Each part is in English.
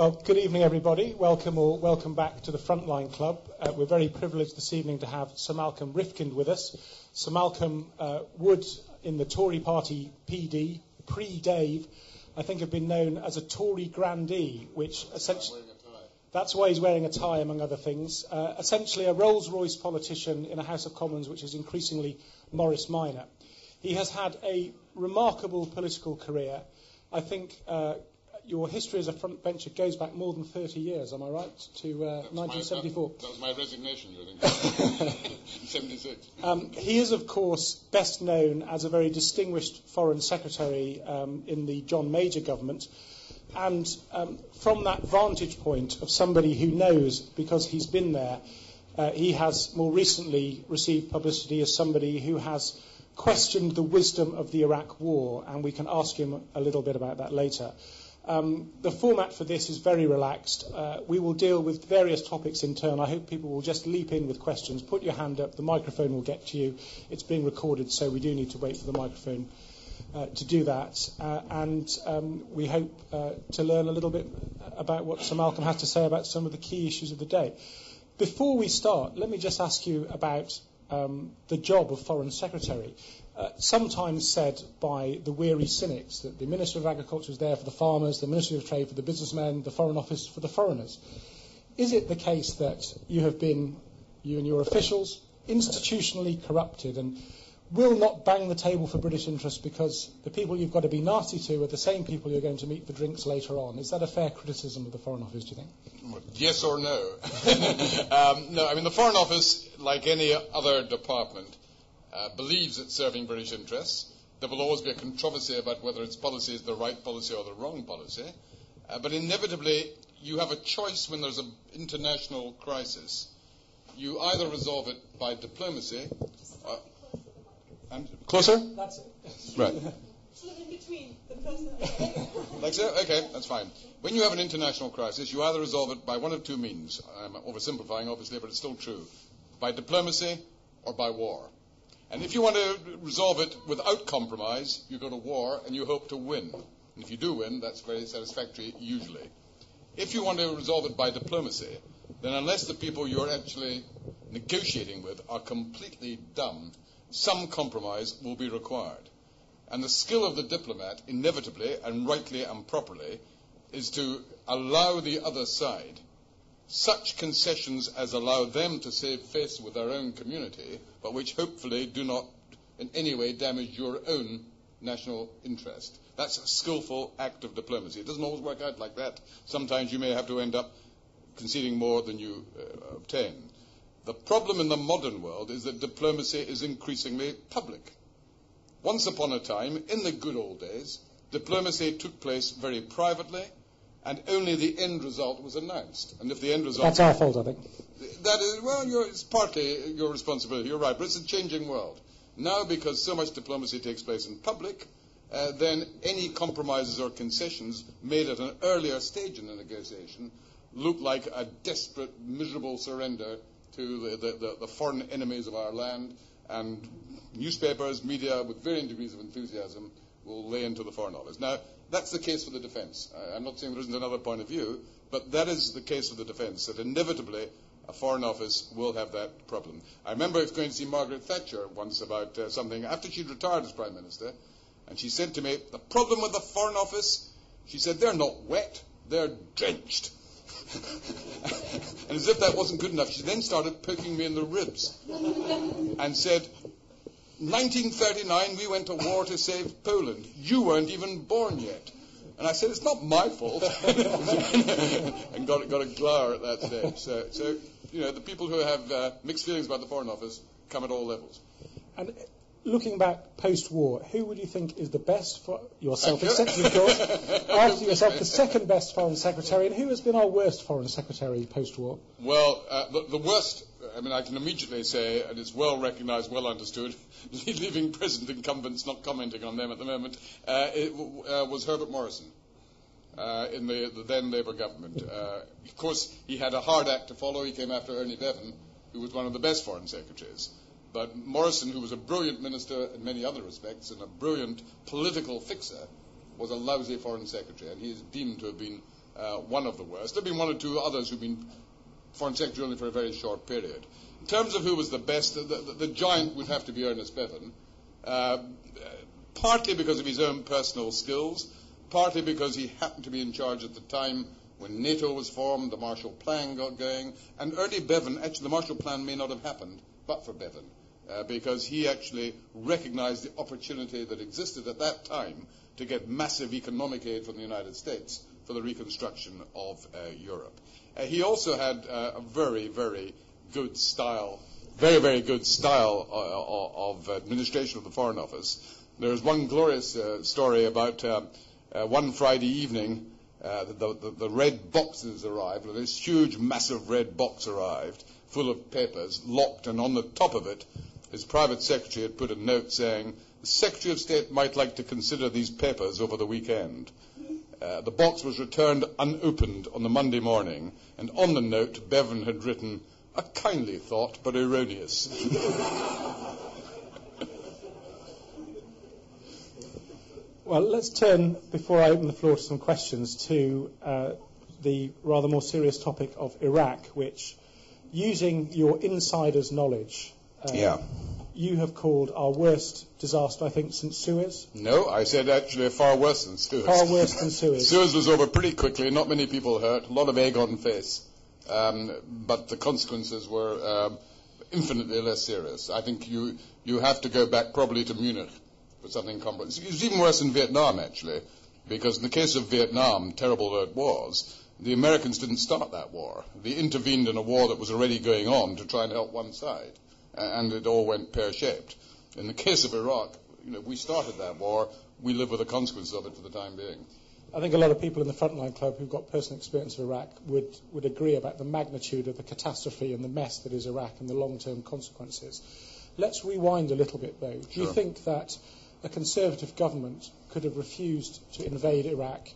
Well, good evening, everybody. Welcome or welcome back to the Frontline Club. We're very privileged this evening to have Sir Malcolm Rifkind with us. Sir Malcolm would, in the Tory party PD, pre-Dave, I think have been known as a Tory grandee, which essentially... That's why he's wearing a tie, among other things. Essentially a Rolls-Royce politician in a House of Commons, which is increasingly Morris Minor. He has had a remarkable political career. I think your history as a front bencher goes back more than 30 years, am I right, to 1974? That was my resignation, I think, in 76. He is, of course, best known as a very distinguished Foreign Secretary in the John Major government. And from that vantage point of somebody who knows, because he's been there, he has more recently received publicity as somebody who has questioned the wisdom of the Iraq war, and we can ask him a little bit about that later. The format for this is very relaxed. We will deal with various topics in turn. I hope people will just leap in with questions. Put your hand up. The microphone will get to you. It's being recorded, so we do need to wait for the microphone to do that. And we hope to learn a little bit about what Sir Malcolm has to say about some of the key issues of the day. Before we start, let me just ask you about the job of Foreign Secretary. Sometimes said by the weary cynics that the Minister of Agriculture is there for the farmers, the Ministry of Trade for the businessmen, the Foreign Office for the foreigners. Is it the case that you have been, you and your officials, institutionally corrupted and will not bang the table for British interests because the people you've got to be nasty to are the same people you're going to meet for drinks later on? Is that a fair criticism of the Foreign Office, do you think? Yes or no? No, I mean, the Foreign Office, like any other department, believes it's serving British interests. There will always be a controversy about whether its policy is the right policy or the wrong policy. But inevitably, you have a choice when there's an international crisis. You either resolve it by diplomacy... Closer? That's it. Right. Sort of in between the person... Like so? Okay, that's fine. When you have an international crisis, you either resolve it by one of two means. I'm oversimplifying, obviously, but it's still true. By diplomacy or by war. And if you want to resolve it without compromise, you go to war and you hope to win. And if you do win, that's very satisfactory, usually. If you want to resolve it by diplomacy, then unless the people you're actually negotiating with are completely dumb, some compromise will be required. And the skill of the diplomat, inevitably and rightly and properly, is to allow the other side such concessions as allow them to save face with their own community, but which hopefully do not in any way damage your own national interest. That's a skillful act of diplomacy. It doesn't always work out like that. Sometimes you may have to end up conceding more than you obtain. The problem in the modern world is that diplomacy is increasingly public. Once upon a time, in the good old days, diplomacy took place very privately, and only the end result was announced. And if the end result... That's our fault, I think. That is, well, it's partly your responsibility. You're right, but it's a changing world. Now, because so much diplomacy takes place in public, then any compromises or concessions made at an earlier stage in the negotiation look like a desperate, miserable surrender to the foreign enemies of our land, and newspapers, media, with varying degrees of enthusiasm, will lay into the Foreign Office. Now, that's the case for the defence. I'm not saying there isn't another point of view, but that is the case for the defence, that inevitably a Foreign Office will have that problem. I remember going to see Margaret Thatcher once about something after she'd retired as Prime Minister, and she said to me, the problem with the Foreign Office, she said, they're not wet, they're drenched. And as if that wasn't good enough, she then started poking me in the ribs and said, 1939 we went to war to save Poland. You weren't even born yet. And I said, it's not my fault. And got a glower at that stage. So you know, the people who have mixed feelings about the Foreign Office come at all levels. And looking back post-war, who would you think is the best for yourself, essentially, of course, after yourself, the second best Foreign Secretary, and who has been our worst Foreign Secretary post-war? Well, the worst, I mean, I can immediately say, and it's well recognised, well understood, leaving present incumbents, not commenting on them at the moment, was Herbert Morrison in the then Labour government. Of course, he had a hard act to follow. He came after Ernie Bevan, who was one of the best Foreign Secretaries. But Morrison, who was a brilliant minister in many other respects and a brilliant political fixer, was a lousy Foreign Secretary, and he is deemed to have been one of the worst. There have been one or two others who've been Foreign Secretary only for a very short period. In terms of who was the best, the giant would have to be Ernest Bevin, partly because of his own personal skills, partly because he happened to be in charge at the time when NATO was formed, the Marshall Plan got going, and early Bevin, actually the Marshall Plan may not have happened but for Bevin, because he actually recognized the opportunity that existed at that time to get massive economic aid from the United States for the reconstruction of Europe. He also had a very, very good style, very good style of administration of the Foreign Office. There is one glorious story about one Friday evening, the red boxes arrived, this huge, massive red box arrived, full of papers, locked, and on the top of it, his private secretary had put a note saying, "The Secretary of State might like to consider these papers over the weekend." The box was returned unopened on the Monday morning, and on the note, Bevin had written, "A kindly thought, but erroneous." Well, let's turn, before I open the floor to some questions, to the rather more serious topic of Iraq, which, using your insider's knowledge, you have called our worst disaster, I think, since Suez? No, I said actually far worse than Suez. Far worse than Suez. Suez was over pretty quickly, not many people hurt, a lot of egg on face, but the consequences were infinitely less serious. I think you have to go back probably to Munich for something comparable. It was even worse in Vietnam, actually, because in the case of Vietnam, terrible though it was, the Americans didn't start that war. They intervened in a war that was already going on to try and help one side, and it all went pear-shaped. In the case of Iraq, we started that war. We live with the consequences of it for the time being. I think a lot of people in the Frontline Club who've got personal experience of Iraq would agree about the magnitude of the catastrophe and the mess that is Iraq and the long-term consequences. Let's rewind a little bit, though. Do you think that a Conservative government could have refused to invade Iraq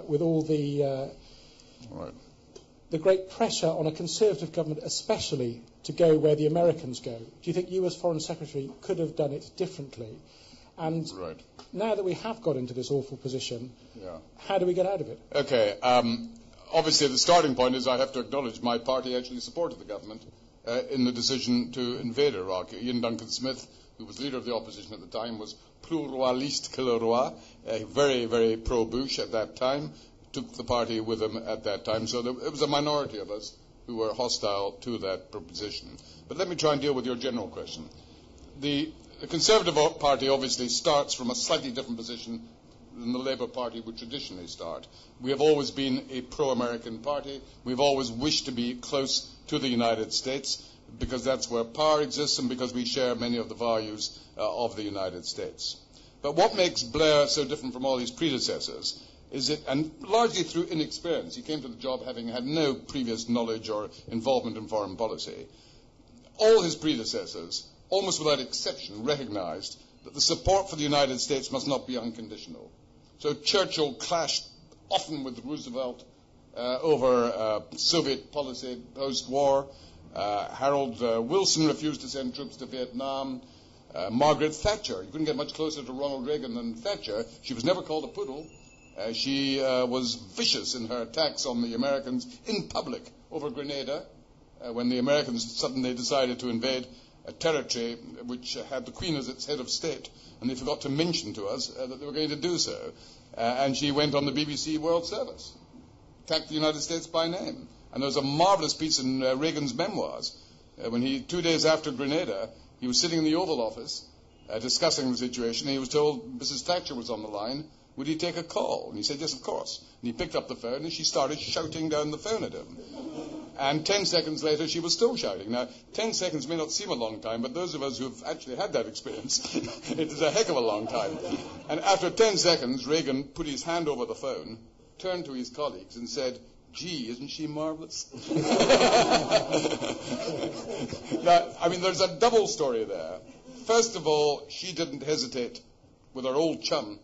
with all the great pressure on a Conservative government, especially to go where the Americans go? Do you think you, as Foreign Secretary, could have done it differently? And now that we have got into this awful position, how do we get out of it? Okay. Obviously, the starting point is I have to acknowledge my party actually supported the government in the decision to invade Iraq. Ian Duncan Smith, who was leader of the opposition at the time, was plus royaliste que le roi, very, very pro-Bush at that time, took the party with him at that time. So it was a minority of us who were hostile to that proposition. But let me try and deal with your general question. The Conservative Party obviously starts from a slightly different position than the Labour Party would traditionally start. We have always been a pro-American party. We've always wished to be close to the United States because that's where power exists and because we share many of the values of the United States. But what makes Blair so different from all his predecessors is it, and largely through inexperience, he came to the job having had no previous knowledge or involvement in foreign policy. All his predecessors, almost without exception, recognized that the support for the United States must not be unconditional. So Churchill clashed often with Roosevelt over Soviet policy post-war. Harold Wilson refused to send troops to Vietnam. Margaret Thatcher, you couldn't get much closer to Ronald Reagan than Thatcher. She was never called a poodle. She was vicious in her attacks on the Americans in public over Grenada when the Americans suddenly decided to invade a territory which had the Queen as its head of state, and they forgot to mention to us that they were going to do so. And she went on the BBC World Service, attacked the United States by name. And there was a marvelous piece in Reagan's memoirs when 2 days after Grenada, he was sitting in the Oval Office discussing the situation. He was told Mrs. Thatcher was on the line. Would he take a call? And he said, yes, of course. And he picked up the phone and she started shouting down the phone at him. And 10 seconds later, she was still shouting. Now, 10 seconds may not seem a long time, but those of us who've actually had that experience, it is a heck of a long time. And after 10 seconds, Reagan put his hand over the phone, turned to his colleagues and said, gee, isn't she marvelous? Now, I mean, there's a double story there. First of all, she didn't hesitate with her old chum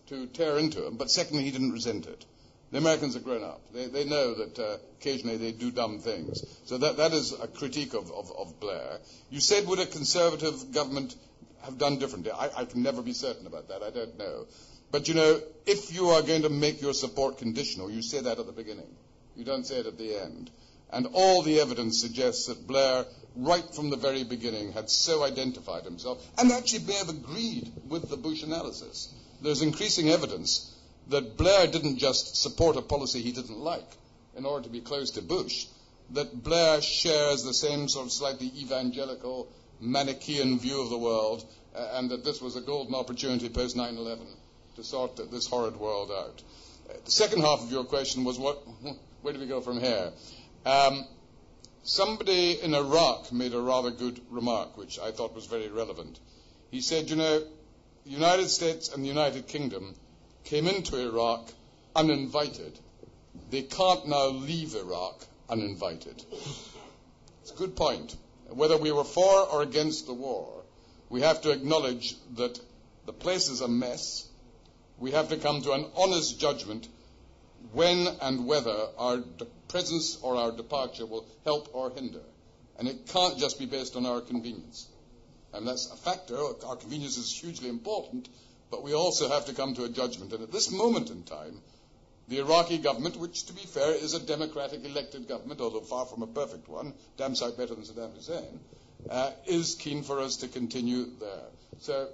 to tear into him, but secondly, he didn't resent it. The Americans are grown up. They know that occasionally they do dumb things. So that is a critique of Blair. You said, would a Conservative government have done differently? I can never be certain about that. I don't know. But, you know, if you are going to make your support conditional, you say that at the beginning. You don't say it at the end. And all the evidence suggests that Blair, right from the very beginning, had so identified himself, and actually may have agreed with the Bush analysis. There's increasing evidence that Blair didn't just support a policy he didn't like in order to be close to Bush, that Blair shares the same sort of slightly evangelical, Manichaean view of the world, and that this was a golden opportunity post 9/11 to sort this horrid world out. The second half of your question was, where do we go from here? Somebody in Iraq made a rather good remark, which I thought was very relevant. He said, you know, the United States and the United Kingdom came into Iraq uninvited. They can't now leave Iraq uninvited. It's a good point. Whether we were for or against the war, we have to acknowledge that the place is a mess. We have to come to an honest judgment when and whether our presence or our departure will help or hinder. And it can't just be based on our convenience. And that's a factor. Our convenience is hugely important, but we also have to come to a judgment. And at this moment in time, the Iraqi government, which, to be fair, is a democratic elected government, although far from a perfect one, damn sight better than Saddam Hussein, is keen for us to continue there. So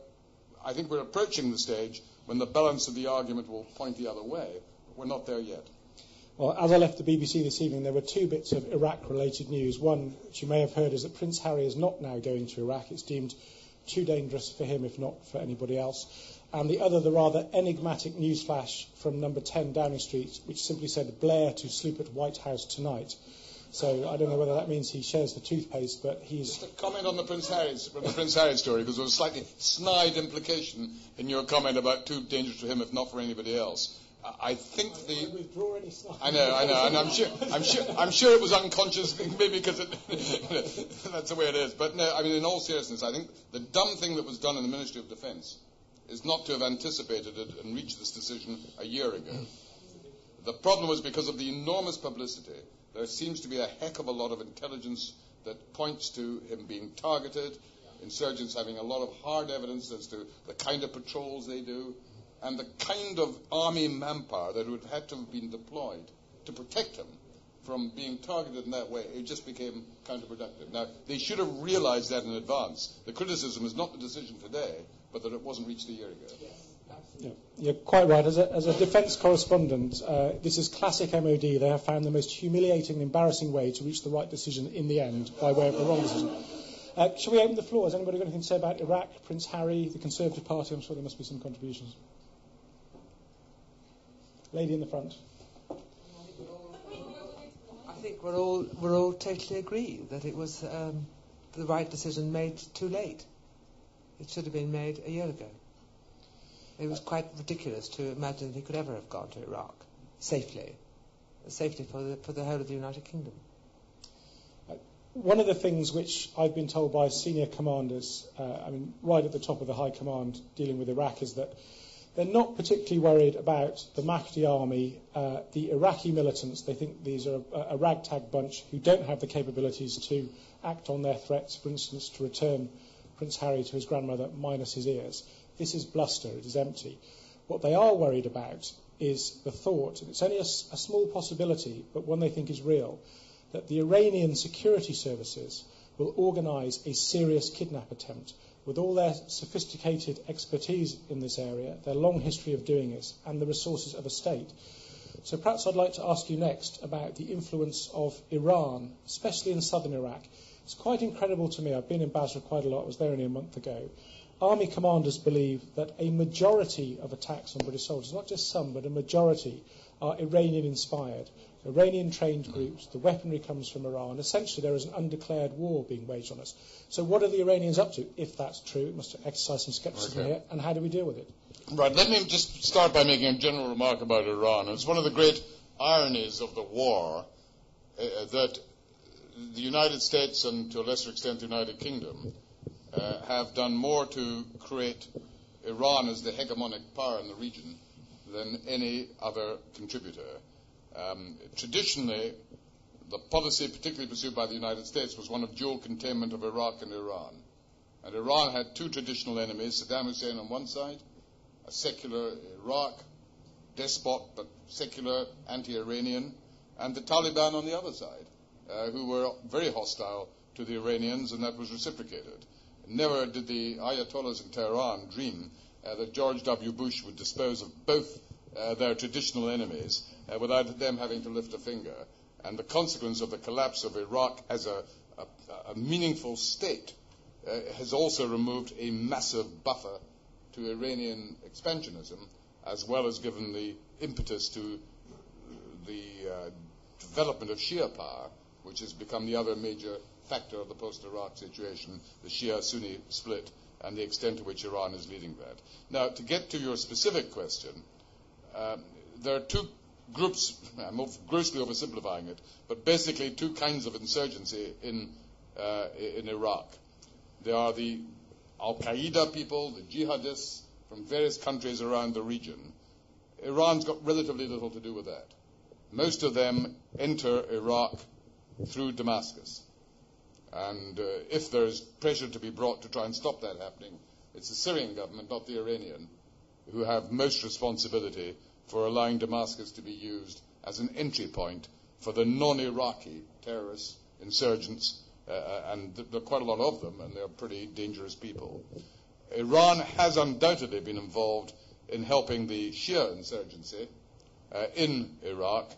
I think we're approaching the stage when the balance of the argument will point the other way. But we're not there yet. Well, as I left the BBC this evening, there were two bits of Iraq-related news. One, which you may have heard, is that Prince Harry is not now going to Iraq. It's deemed too dangerous for him, if not for anybody else. And the other, the rather enigmatic newsflash from number 10 Downing Street, which simply said, Blair to sleep at White House tonight. So I don't know whether that means he shares the toothpaste, but he's... Just a comment on the Prince Harry story, because there was a slightly snide implication in your comment about too dangerous for him, if not for anybody else. I think the... Withdraw any snide. I know, and I'm sure it was unconscious, maybe because that's the way it is. But no, I mean, in all seriousness, I think the dumb thing that was done in the Ministry of Defence is not to have anticipated it and reached this decision a year ago. The problem was because of the enormous publicity. There seems to be a heck of a lot of intelligence that points to him being targeted, insurgents having a lot of hard evidence as to the kind of patrols they do, and the kind of army manpower that would have had to have been deployed to protect him from being targeted in that way. It just became counterproductive. Now, they should have realized that in advance. The criticism is not the decision today, but that it wasn't reached a year ago. Yeah, you're quite right. As a defence correspondent, this is classic MOD. They have found the most humiliating and embarrassing way to reach the right decision in the end by way of the wrong decision. Shall we open the floor? Has anybody got anything to say about Iraq, Prince Harry, the Conservative Party? I'm sure there must be some contributions. Lady in the front. I think we're all totally agree that it was the right decision made too late. It should have been made a year ago. It was quite ridiculous to imagine he could ever have gone to Iraq safely for the whole of the United Kingdom. One of the things which I've been told by senior commanders, right at the top of the high command dealing with Iraq, is that they're not particularly worried about the Mahdi army, the Iraqi militants. They think these are a ragtag bunch who don't have the capabilities to act on their threats, for instance, to return Prince Harry to his grandmother minus his ears. This is bluster, it is empty. What they are worried about is the thought, and it's only a small possibility, but one they think is real, that the Iranian security services will organise a serious kidnap attempt with all their sophisticated expertise in this area, their long history of doing this, and the resources of a state. So perhaps I'd like to ask you next about the influence of Iran, especially in southern Iraq. It's quite incredible to me. I've been in Basra quite a lot. I was there only a month ago. Army commanders believe that a majority of attacks on British soldiers, not just some, but a majority, are Iranian-inspired. Iranian-trained groups, the weaponry comes from Iran. Essentially, there is an undeclared war being waged on us. So what are the Iranians up to, if that's true? It must exercise some scepticism here. And how do we deal with it? Right, let me just start by making a general remark about Iran. It's one of the great ironies of the war that the United States and, to a lesser extent, the United Kingdom have done more to create Iran as the hegemonic power in the region than any other contributor. Traditionally, the policy particularly pursued by the United States was one of dual containment of Iraq and Iran. And Iran had two traditional enemies, Saddam Hussein on one side a secular Iraq, despot but secular, anti-Iranian, and the Taliban on the other side, who were very hostile to the Iranians, and that was reciprocated. Never did the Ayatollahs in Tehran dream that George W. Bush would dispose of both their traditional enemies without them having to lift a finger. And the consequence of the collapse of Iraq as a meaningful state has also removed a massive buffer to Iranian expansionism, as well as given the impetus to the development of Shia power, which has become the other major factor of the post-Iraq situation, the Shia-Sunni split, and the extent to which Iran is leading that. Now, to get to your specific question, there are two groups, I'm grossly oversimplifying it, but basically two kinds of insurgency in Iraq. There are the Al-Qaeda people, the jihadists from various countries around the region. Iran's got relatively little to do with that. Most of them enter Iraq through Damascus. And if there's pressure to be brought to try and stop that happening, it's the Syrian government, not the Iranian, who have most responsibility for allowing Damascus to be used as an entry point for the non-Iraqi terrorists, insurgents, and there are quite a lot of them, and they're pretty dangerous people. Iran has undoubtedly been involved in helping the Shia insurgency in Iraq,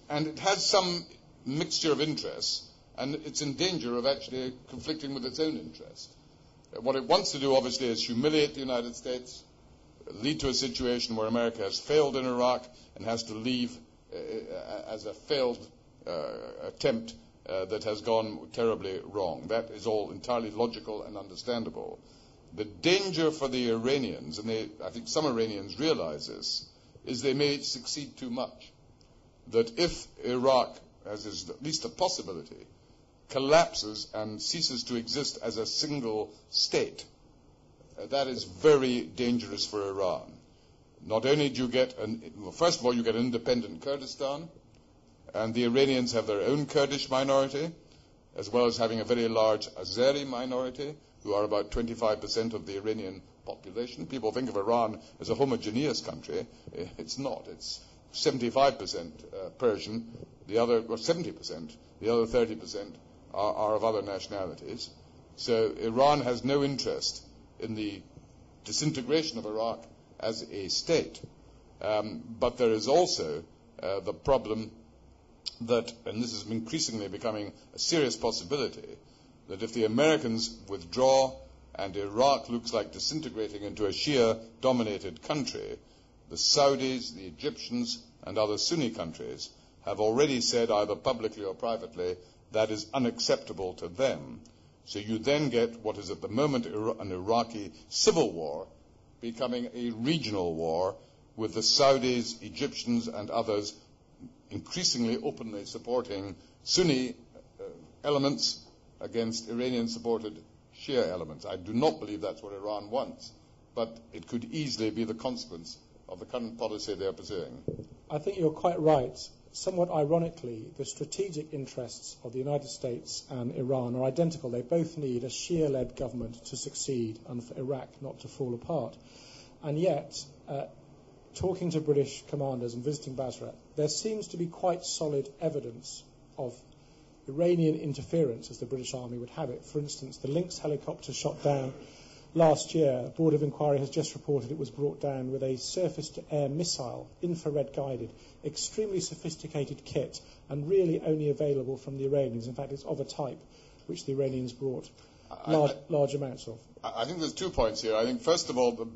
and it has some mixture of interests, and it's in danger of actually conflicting with its own interest. What it wants to do, obviously, is humiliate the United States, lead to a situation where America has failed in Iraq and has to leave as a failed attempt that has gone terribly wrong. That is all entirely logical and understandable. The danger for the Iranians, and I think some Iranians realize this, is they may succeed too much. That if Iraq, as is at least a possibility, collapses and ceases to exist as a single state, that is very dangerous for Iran. Not only do you get, first of all, you get an independent Kurdistan, and the Iranians have their own Kurdish minority, as well as having a very large Azeri minority, who are about 25% of the Iranian population. People think of Iran as a homogeneous country. It's not. It's 75% Persian, the other, or 70%, the other 30% are of other nationalities. So Iran has no interest in the disintegration of Iraq as a state. But there is also the problem that, and this is increasingly becoming a serious possibility, that if the Americans withdraw and Iraq looks like disintegrating into a Shia-dominated country, the Saudis, the Egyptians, and other Sunni countries have already said, either publicly or privately, that is unacceptable to them. So you then get what is at the moment an Iraqi civil war becoming a regional war, with the Saudis, Egyptians, and others increasingly openly supporting Sunni elements against Iranian-supported Shia elements. I do not believe that's what Iran wants, but it could easily be the consequence of the current policy they're pursuing. I think you're quite right. Somewhat ironically, the strategic interests of the United States and Iran are identical. They both need a Shia-led government to succeed and for Iraq not to fall apart. And yet, talking to British commanders and visiting Basra, there seems to be quite solid evidence of Iranian interference, as the British Army would have it. For instance, the Lynx helicopter shot down last year. The Board of Inquiry has just reported it was brought down with a surface-to-air missile, infrared-guided, extremely sophisticated kit, and really only available from the Iranians. In fact, it's of a type which the Iranians brought large amounts of. I think there's 2 points here. I think, first of all,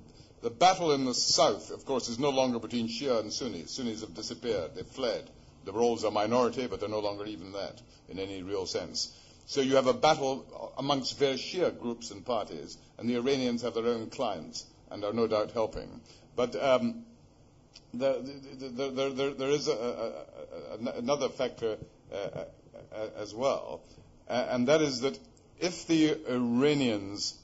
the battle in the south, of course, is no longer between Shia and Sunnis. Sunnis have disappeared. They've fled. They were always a minority, but they're no longer even that in any real sense. So you have a battle amongst various Shia groups and parties, and the Iranians have their own clients and are no doubt helping. But there is another factor as well, and that is that if the Iranians,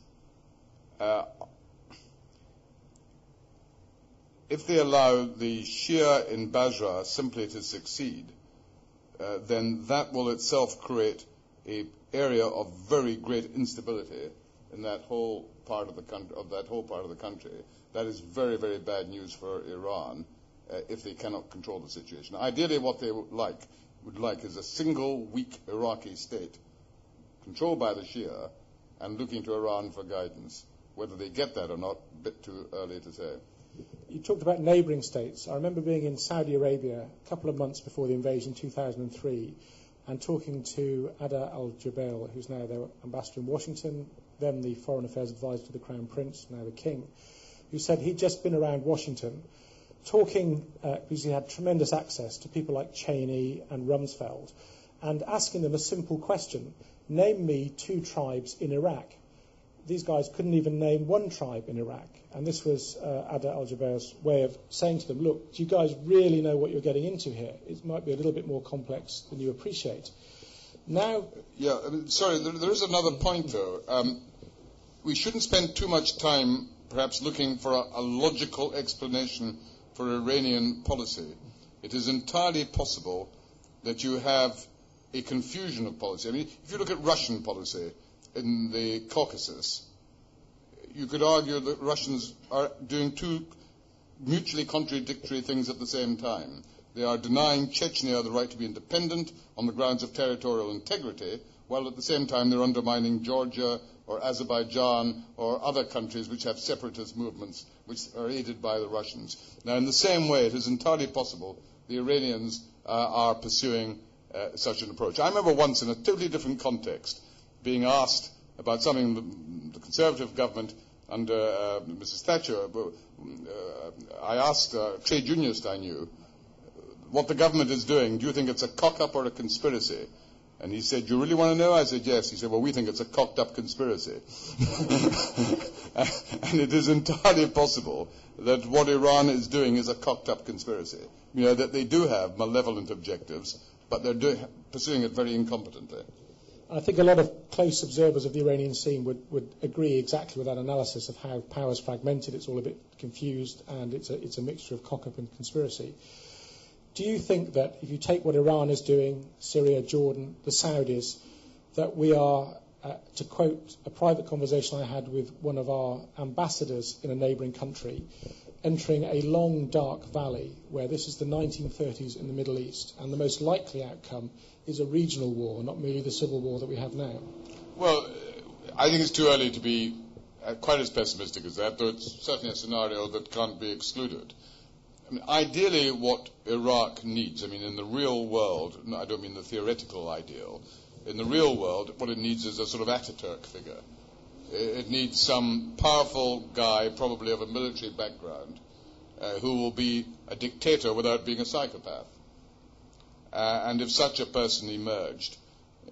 if they allow the Shia in Basra simply to succeed, then that will itself create an area of very great instability in that whole part of the country, that is very, very bad news for Iran if they cannot control the situation. Ideally, what they would like is a single, weak Iraqi state controlled by the Shia and looking to Iran for guidance. Whether they get that or not, a bit too early to say. You talked about neighbouring states. I remember being in Saudi Arabia a couple of months before the invasion, 2003, and talking to Ada al-Jubail, who's now their ambassador in Washington, then the foreign affairs advisor to the Crown Prince, now the King, who said he'd just been around Washington talking, because he had tremendous access to people like Cheney and Rumsfeld, and asking them a simple question: name me 2 tribes in Iraq. These guys couldn't even name 1 tribe in Iraq. And this was Ada al-Jubair's way of saying to them, look, do you guys really know what you're getting into here? It might be a little bit more complex than you appreciate. Now... Yeah, sorry, there is another point, though. We shouldn't spend too much time, perhaps, looking for a logical explanation for Iranian policy. It is entirely possible that you have a confusion of policy. I mean, if you look at Russian policy in the Caucasus, you could argue that Russians are doing 2 mutually contradictory things at the same time. They are denying Chechnya the right to be independent on the grounds of territorial integrity, while at the same time they're undermining Georgia or Azerbaijan or other countries which have separatist movements which are aided by the Russians. Now, in the same way, it is entirely possible the Iranians are pursuing such an approach. I remember once, in a totally different context, being asked about something the Conservative government under Mrs. Thatcher. I asked a trade unionist I knew what the government is doing. Do you think it's a cock-up or a conspiracy? And he said, "Do you really want to know?" I said, "Yes." He said, "Well, we think it's a cocked-up conspiracy." And it is entirely possible that what Iran is doing is a cocked-up conspiracy. You know, that they do have malevolent objectives, but they're pursuing it very incompetently. I think a lot of close observers of the Iranian scene would agree exactly with that analysis of how power is fragmented. It's all a bit confused, and it's a mixture of cock-up and conspiracy. Do you think that if you take what Iran is doing, Syria, Jordan, the Saudis, that we are, to quote a private conversation I had with one of our ambassadors in a neighbouring country, entering a long, dark valley where this is the 1930s in the Middle East, and the most likely outcome is a regional war, not merely the civil war that we have now? Well, I think it's too early to be quite as pessimistic as that, though it's certainly a scenario that can't be excluded. I mean, ideally, what Iraq needs, I mean, in the real world, I don't mean the theoretical ideal, in the real world, what it needs is a sort of Ataturk figure. It needs some powerful guy, probably of a military background, who will be a dictator without being a psychopath. And if such a person emerged,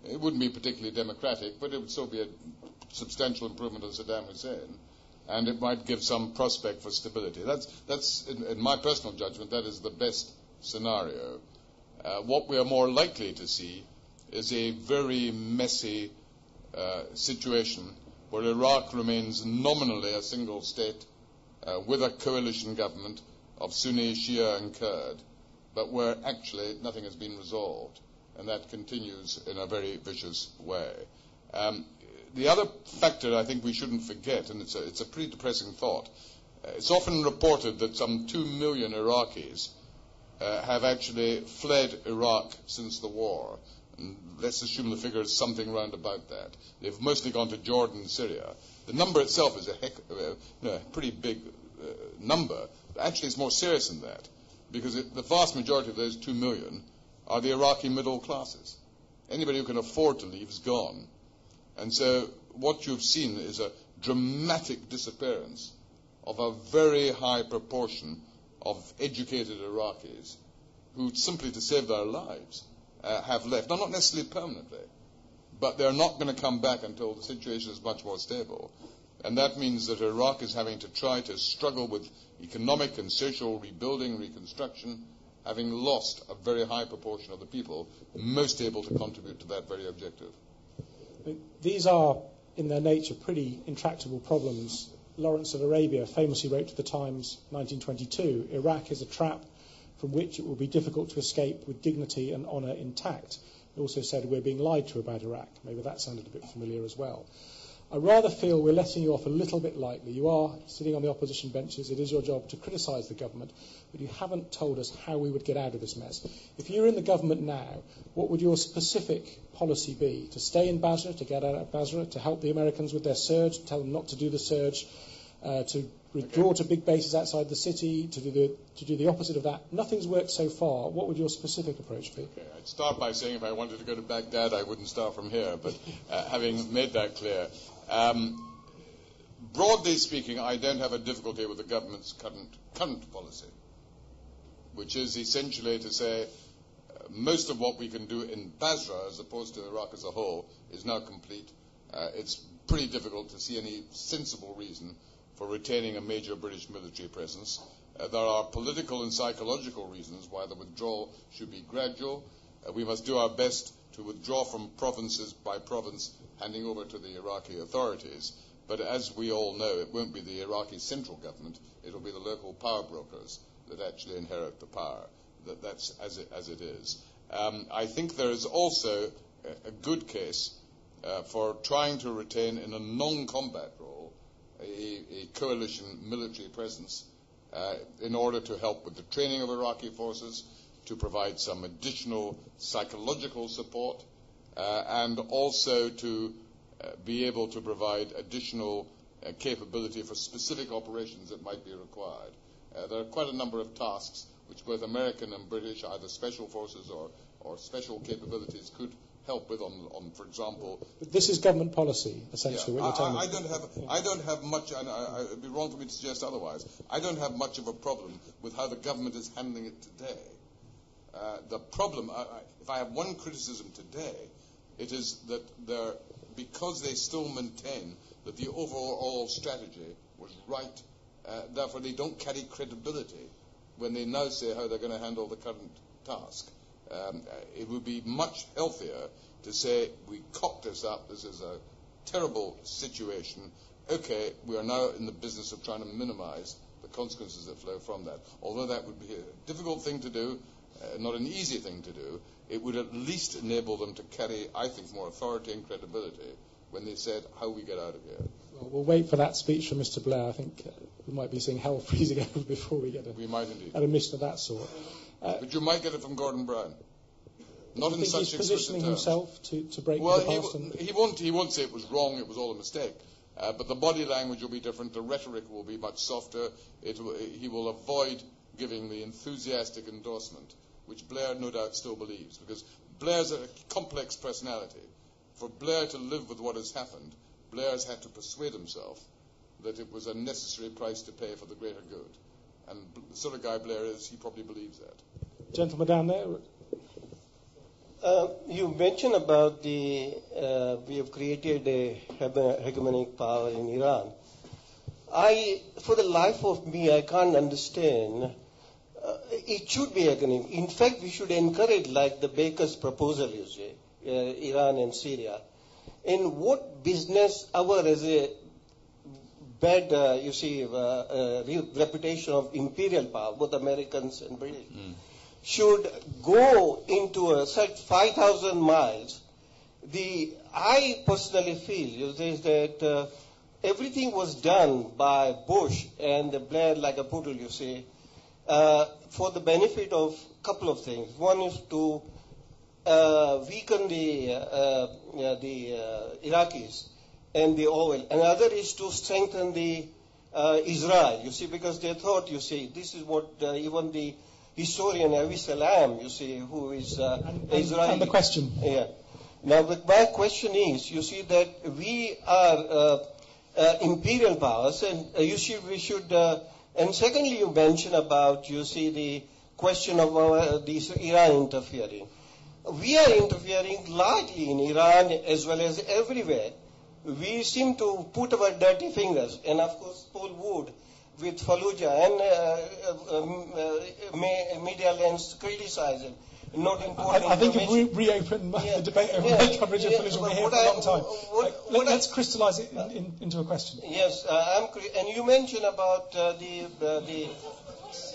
it wouldn't be particularly democratic, but it would still be a substantial improvement of Saddam Hussein, and it might give some prospect for stability. That's in my personal judgment, that is the best scenario. What we are more likely to see is a very messy situation where Iraq remains nominally a single state with a coalition government of Sunni, Shia and Kurd, but where actually nothing has been resolved, and that continues in a very vicious way. The other factor I think we shouldn't forget, and it's a pretty depressing thought, it's often reported that some 2 million Iraqis have actually fled Iraq since the war. And let's assume the figure is something round about that. They've mostly gone to Jordan and Syria. The number itself is a pretty big number. Actually, it's more serious than that, because the vast majority of those 2 million are the Iraqi middle classes. Anybody who can afford to leave is gone. And so what you've seen is a dramatic disappearance of a very high proportion of educated Iraqis who, simply to save their lives, have left. Now, not necessarily permanently, but they're not going to come back until the situation is much more stable. And that means that Iraq is having to try to struggle with economic and social rebuilding, reconstruction, having lost a very high proportion of the people most able to contribute to that very objective. These are, in their nature, pretty intractable problems. Lawrence of Arabia famously wrote to the Times, 1922, Iraq is a trap from which it will be difficult to escape with dignity and honour intact. He also said we're being lied to about Iraq. Maybe that sounded a bit familiar as well. I rather feel we're letting you off a little bit lightly. You are sitting on the opposition benches. It is your job to criticise the government, but you haven't told us how we would get out of this mess. If you're in the government now, what would your specific policy be? To stay in Basra, to get out of Basra, to help the Americans with their surge, tell them not to do the surge, to withdraw to big bases outside the city, to do the opposite of that? Nothing's worked so far. What would your specific approach be? Okay, I'd start by saying if I wanted to go to Baghdad, I wouldn't start from here, but having made that clear, broadly speaking, I don't have a difficulty with the government's current policy, which is essentially to say most of what we can do in Basra, as opposed to Iraq as a whole, is now complete. It's pretty difficult to see any sensible reason for retaining a major British military presence. There are political and psychological reasons why the withdrawal should be gradual. We must do our best to withdraw from provinces by province, handing over to the Iraqi authorities. But as we all know, it won't be the Iraqi central government, it'll be the local power brokers that actually inherit the power. That's as it is. I think there is also a good case for trying to retain in a non-combat role a coalition military presence in order to help with the training of Iraqi forces, to provide some additional psychological support, and also to be able to provide additional capability for specific operations that might be required. There are quite a number of tasks which both American and British, either special forces or special capabilities, could help with on, for example. But this is government policy, essentially. Yeah, what you're telling me. I don't have much, and it'd be wrong for me to suggest otherwise. I don't have much of a problem with how the government is handling it today. The problem, if I have one criticism today, it is that because they still maintain that the overall strategy was right, therefore they don't carry credibility when they now say how they're going to handle the current task. It would be much healthier to say, we cocked this up, this is a terrible situation, okay, we are now in the business of trying to minimize the consequences that flow from that. Although that would be a difficult thing to do, not an easy thing to do, it would at least enable them to carry, I think, more authority and credibility when they said how we get out of here. Well, we'll wait for that speech from Mr Blair. I think we might be seeing hell freezing over before we get an admission of that sort. But you might get it from Gordon Brown. Not in such he's positioning himself to break with the past? He won't say it was wrong, it was all a mistake. But the body language will be different, the rhetoric will be much softer. He will avoid giving the enthusiastic endorsement, which Blair no doubt still believes, because Blair's a complex personality. For Blair to live with what has happened, Blair's had to persuade himself that it was a necessary price to pay for the greater good. And the sort of guy Blair is, he probably believes that. Gentleman down there. You mentioned about we have created a hegemonic power in Iran. For the life of me, I can't understand. It should be hegemonic. In fact, we should encourage, like the Baker's proposal, you say, Iran and Syria. And what business our as a bad, reputation of imperial power, both Americans and British, should go into such 5,000 miles. I personally feel is that everything was done by Bush and Blair, like a poodle, you say, for the benefit of a couple of things. One is to weaken the Iraqis and the oil. Another is to strengthen the Israel, you see, because they thought, you see, this is what even the historian Avi Salam, you see, who is Israeli. And the question. Yeah. Now, but my question is, you see, that we are imperial powers, and you see, we should. And secondly, you mentioned about, you see, the question of Iran interfering. We are interfering largely in Iran as well as everywhere. We seem to put our dirty fingers, and of course, Paul Wood with Fallujah and media lens criticizing. Not important. I think if we reopen the debate over my coverage of Fallujah, we're here for a long time. Let's crystallise it into a question. Yes, and you mentioned about the.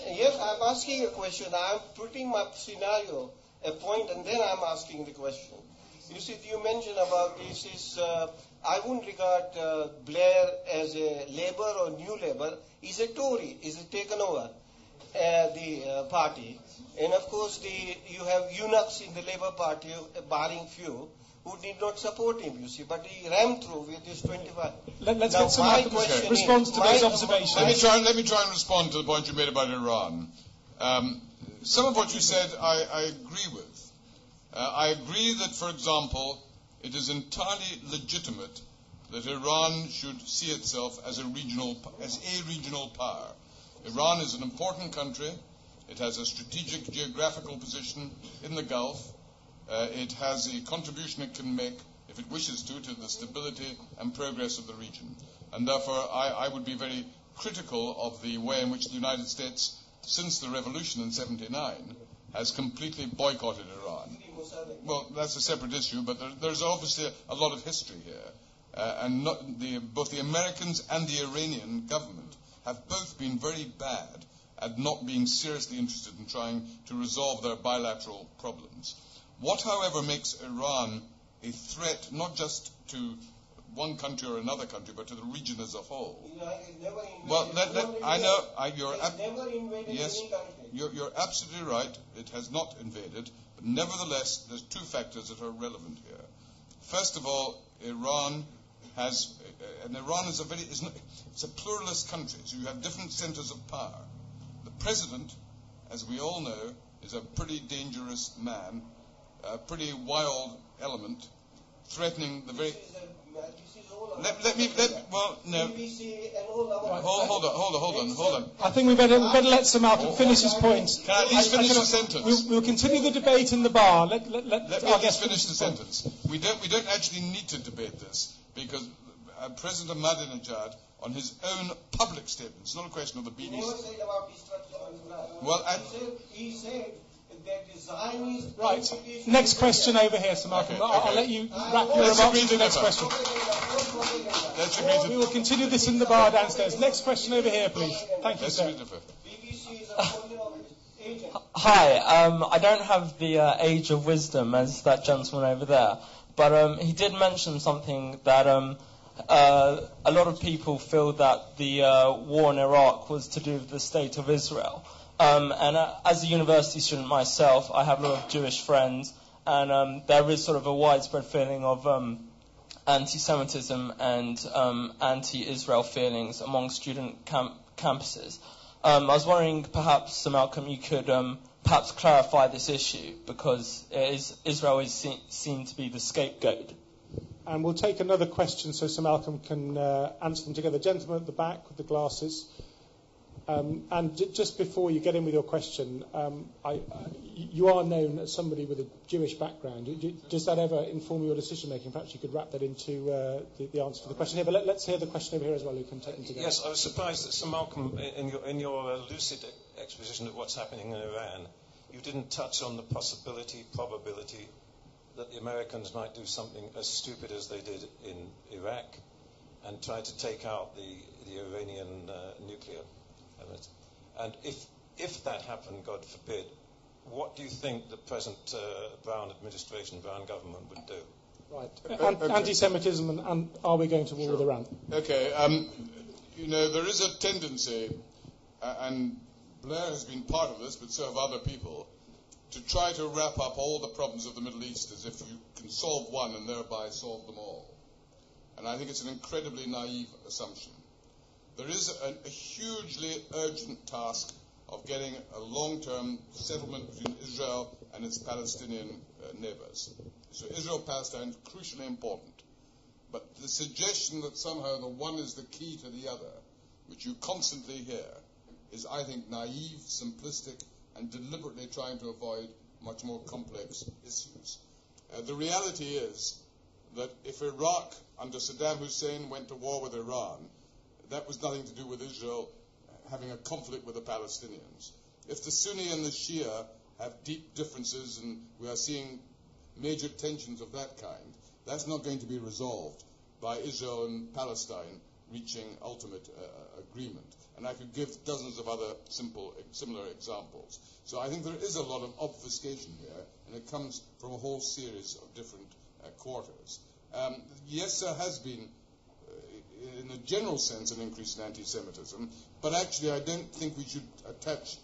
Yes, I'm asking a question. I'm putting my scenario, a point, and then I'm asking the question. You see, you mentioned about this is, I wouldn't regard Blair as a Labour or New Labour. He's a Tory. He's taken over the party. And of course, you have eunuchs in the Labour Party, barring few, who did not support him, you see. But he ran through with his 25. Let's get some response to those observations. Let me try and respond to the point you made about Iran. Some of what you said I agree with. I agree that, for example, it is entirely legitimate that Iran should see itself as a regional power. Iran is an important country. It has a strategic geographical position in the Gulf. It has a contribution it can make, if it wishes to the stability and progress of the region. And therefore, I would be very critical of the way in which the United States, since the revolution in '79, has completely boycotted Iran. Well, that's a separate issue, but there's obviously a lot of history here. And both the Americans and the Iranian government have both been very bad at not being seriously interested in trying to resolve their bilateral problems. What, however, makes Iran a threat not just to one country or another country, but to the region as a whole? Well, you're absolutely right. It has not invaded, but nevertheless, there's two factors that are relevant here. First of all, Iran is a pluralist country, so you have different centers of power. The president, as we all know, is a pretty dangerous man, a pretty wild element, threatening the very. Hold on. I think we better let Sir Malcolm finish his point. Can I at least finish the sentence? We'll continue the debate in the bar. Let me at least finish the sentence. We don't actually need to debate this because President Ahmadinejad, on his own public statements, not a question of the BBC. He said that design is right. Next question over here, Sir Malcolm. Okay. I'll let you wrap your remarks to the next question. We will continue this in the bar downstairs. Next question over here, please. Thank you, sir. Hi. I don't have the age of wisdom as that gentleman over there, but he did mention something that a lot of people feel that the war in Iraq was to do with the state of Israel. And as a university student myself, I have a lot of Jewish friends, and there is sort of a widespread feeling of anti-Semitism and anti-Israel feelings among student campuses. I was wondering, perhaps, Sir Malcolm, you could perhaps clarify this issue, because Israel is seen to be the scapegoat. And we'll take another question so Sir Malcolm can answer them together. Gentleman at the back with the glasses. And just before you get in with your question, you are known as somebody with a Jewish background. Does that ever inform your decision-making? Perhaps you could wrap that into the answer to the question here. But let's hear the question over here as well. You can take them together. Yes, I was surprised that Sir Malcolm, in your lucid exposition of what's happening in Iran, you didn't touch on the probability that the Americans might do something as stupid as they did in Iraq and try to take out the Iranian nuclear. And if that happened, God forbid, what do you think the present Brown administration, Brown government would do? Right. Anti-Semitism and are we going to war with Iran? Okay. There is a tendency, and Blair has been part of this, but so have other people, to try to wrap up all the problems of the Middle East as if you can solve one and thereby solve them all. And I think it's an incredibly naive assumption. There is a hugely urgent task of getting a long-term settlement between Israel and its Palestinian neighbors. So Israel-Palestine is crucially important. But the suggestion that somehow the one is the key to the other, which you constantly hear, is, I think, naive, simplistic, and deliberately trying to avoid much more complex issues. The reality is that if Iraq, under Saddam Hussein, went to war with Iran, that was nothing to do with Israel having a conflict with the Palestinians. If the Sunni and the Shia have deep differences, and we are seeing major tensions of that kind, that's not going to be resolved by Israel and Palestine reaching ultimate agreement. And I could give dozens of other similar examples. So I think there is a lot of obfuscation here, and it comes from a whole series of different quarters. Yes, there has been, in a general sense, an increase in anti-Semitism, but actually I don't think we should attach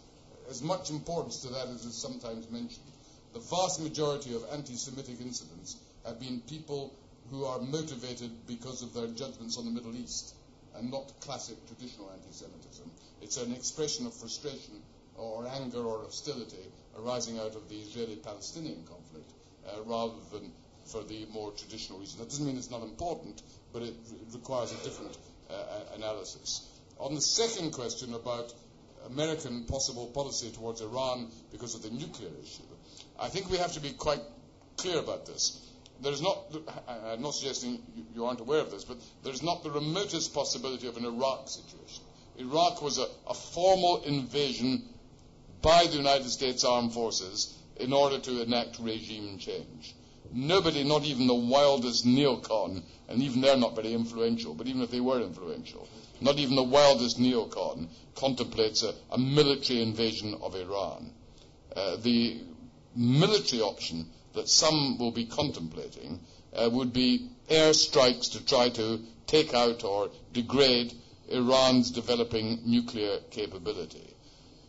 as much importance to that as is sometimes mentioned. The vast majority of anti-Semitic incidents have been people who are motivated because of their judgments on the Middle East, and not classic traditional anti-Semitism. It's an expression of frustration or anger or hostility arising out of the Israeli-Palestinian conflict, rather than for the more traditional reason. That doesn't mean it's not important, but it requires a different analysis. On the second question about American possible policy towards Iran because of the nuclear issue, I think we have to be quite clear about this. There's not, I'm not suggesting you aren't aware of this, but there's not the remotest possibility of an Iraq situation. Iraq was a formal invasion by the United States Armed Forces in order to enact regime change. Nobody, not even the wildest neocon, and even they're not very influential, but even if they were influential, not even the wildest neocon contemplates a military invasion of Iran. The military option that some will be contemplating would be airstrikes to try to take out or degrade Iran's developing nuclear capability.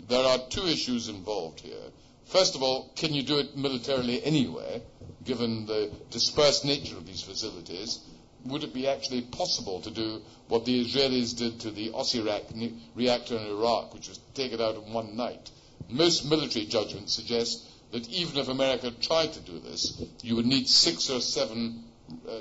There are two issues involved here. First of all, can you do it militarily anyway, given the dispersed nature of these facilities? Would it be actually possible to do what the Israelis did to the Osirak reactor in Iraq, which was to take it out in one night? Most military judgments suggest that even if America tried to do this, you would need 6 or 7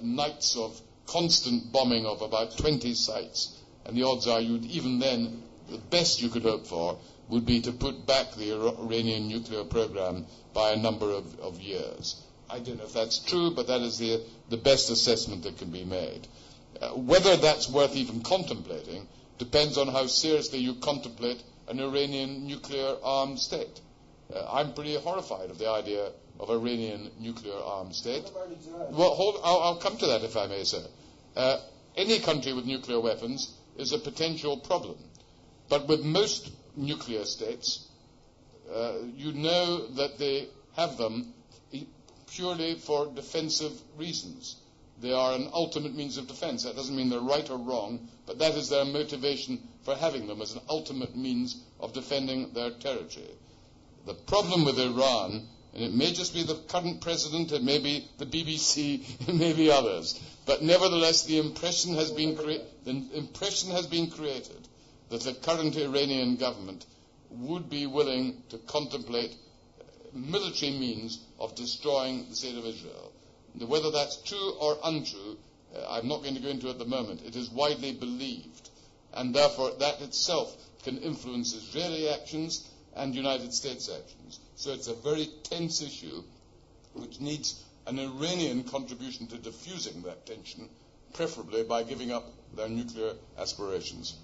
nights of constant bombing of about 20 sites. And the odds are even then, the best you could hope for would be to put back the Iranian nuclear program by a number of years. I don't know if that's true, but that is the best assessment that can be made. Whether that's worth even contemplating depends on how seriously you contemplate an Iranian nuclear-armed state. I'm pretty horrified of the idea of Iranian nuclear-armed state. Well, I'll come to that if I may, sir. Any country with nuclear weapons is a potential problem. But with most nuclear states, you know that they have them purely for defensive reasons. They are an ultimate means of defense. That doesn't mean they're right or wrong, but that is their motivation for having them as an ultimate means of defending their territory. The problem with Iran, and it may just be the current president, it may be the BBC, it may be others, but nevertheless the impression has been created that the current Iranian government would be willing to contemplate military means of destroying the state of Israel. Whether that's true or untrue, I'm not going to go into at the moment. It is widely believed, and therefore that itself can influence Israeli actions and United States actions. So it's a very tense issue which needs an Iranian contribution to diffusing that tension, preferably by giving up their nuclear aspirations.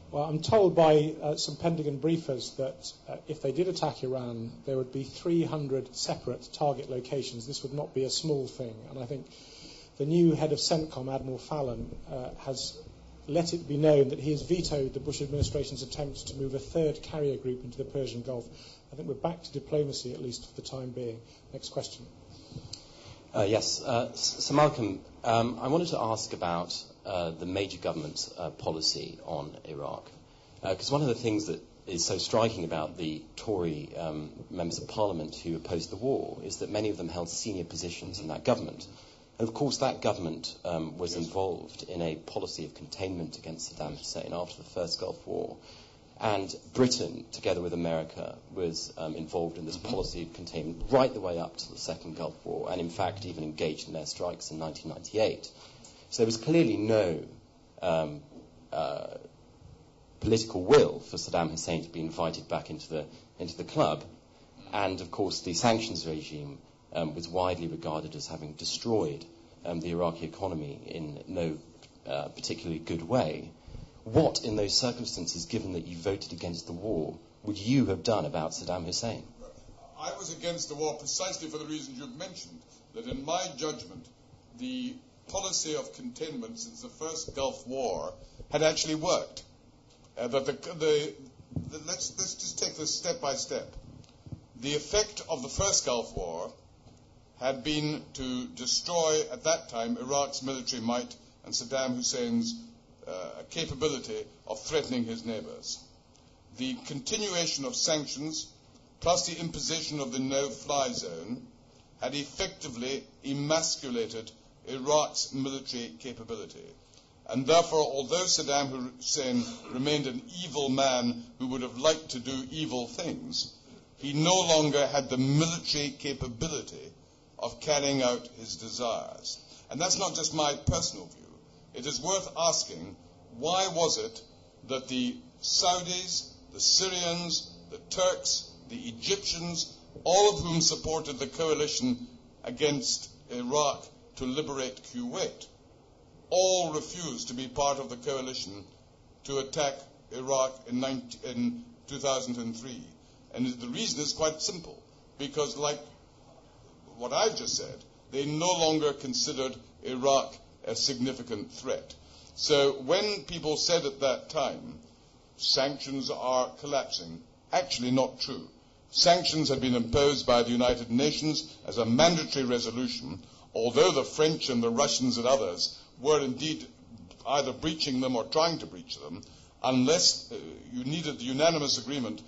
Well, I'm told by some Pentagon briefers that if they did attack Iran, there would be 300 separate target locations. This would not be a small thing. And I think the new head of CENTCOM, Admiral Fallon, has let it be known that he has vetoed the Bush administration's attempt to move a third carrier group into the Persian Gulf. I think we're back to diplomacy, at least for the time being. Next question. Yes. So, Malcolm, I wanted to ask about the Major government's policy on Iraq. Because one of the things that is so striking about the Tory members of Parliament who opposed the war is that many of them held senior positions in that government. And of course, that government was involved in a policy of containment against Saddam Hussein after the first Gulf War. And Britain, together with America, was involved in this policy of containment right the way up to the second Gulf War, and in fact even engaged in airstrikes in 1998. So there was clearly no political will for Saddam Hussein to be invited back into the club. And of course, the sanctions regime was widely regarded as having destroyed the Iraqi economy in no particularly good way. What, in those circumstances, given that you voted against the war, would you have done about Saddam Hussein? I was against the war precisely for the reasons you've mentioned, that in my judgment, the policy of containment since the first Gulf War had actually worked. Let's just take this step by step. The effect of the first Gulf War had been to destroy, at that time, Iraq's military might and Saddam Hussein's capability of threatening his neighbors. The continuation of sanctions, plus the imposition of the no-fly zone, had effectively emasculated Iraq's military capability. And therefore, although Saddam Hussein remained an evil man who would have liked to do evil things, he no longer had the military capability of carrying out his desires. And that's not just my personal view. It is worth asking, why was it that the Saudis, the Syrians, the Turks, the Egyptians, all of whom supported the coalition against Iraq to liberate Kuwait, all refused to be part of the coalition to attack Iraq in 2003? And the reason is quite simple, because like what I've just said, they no longer considered Iraq a significant threat. So when people said at that time, sanctions are collapsing, actually not true. Sanctions had been imposed by the United Nations as a mandatory resolution, although the French and the Russians and others were indeed either breaching them or trying to breach them, unless you needed the unanimous agreement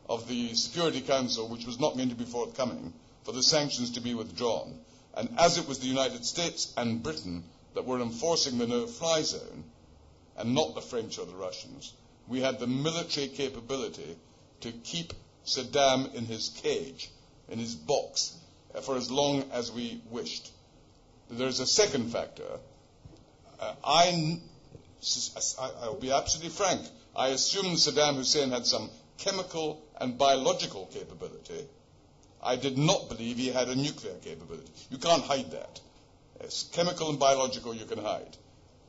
of the Security Council, which was not going to be forthcoming, for the sanctions to be withdrawn. And as it was the United States and Britain that were enforcing the no-fly zone, and not the French or the Russians, we had the military capability to keep Saddam in his cage, in his box, for as long as we wished. There's a second factor. I'll be absolutely frank. I assumed Saddam Hussein had some chemical and biological capability. I did not believe he had a nuclear capability. You can't hide that. Yes, chemical and biological you can hide.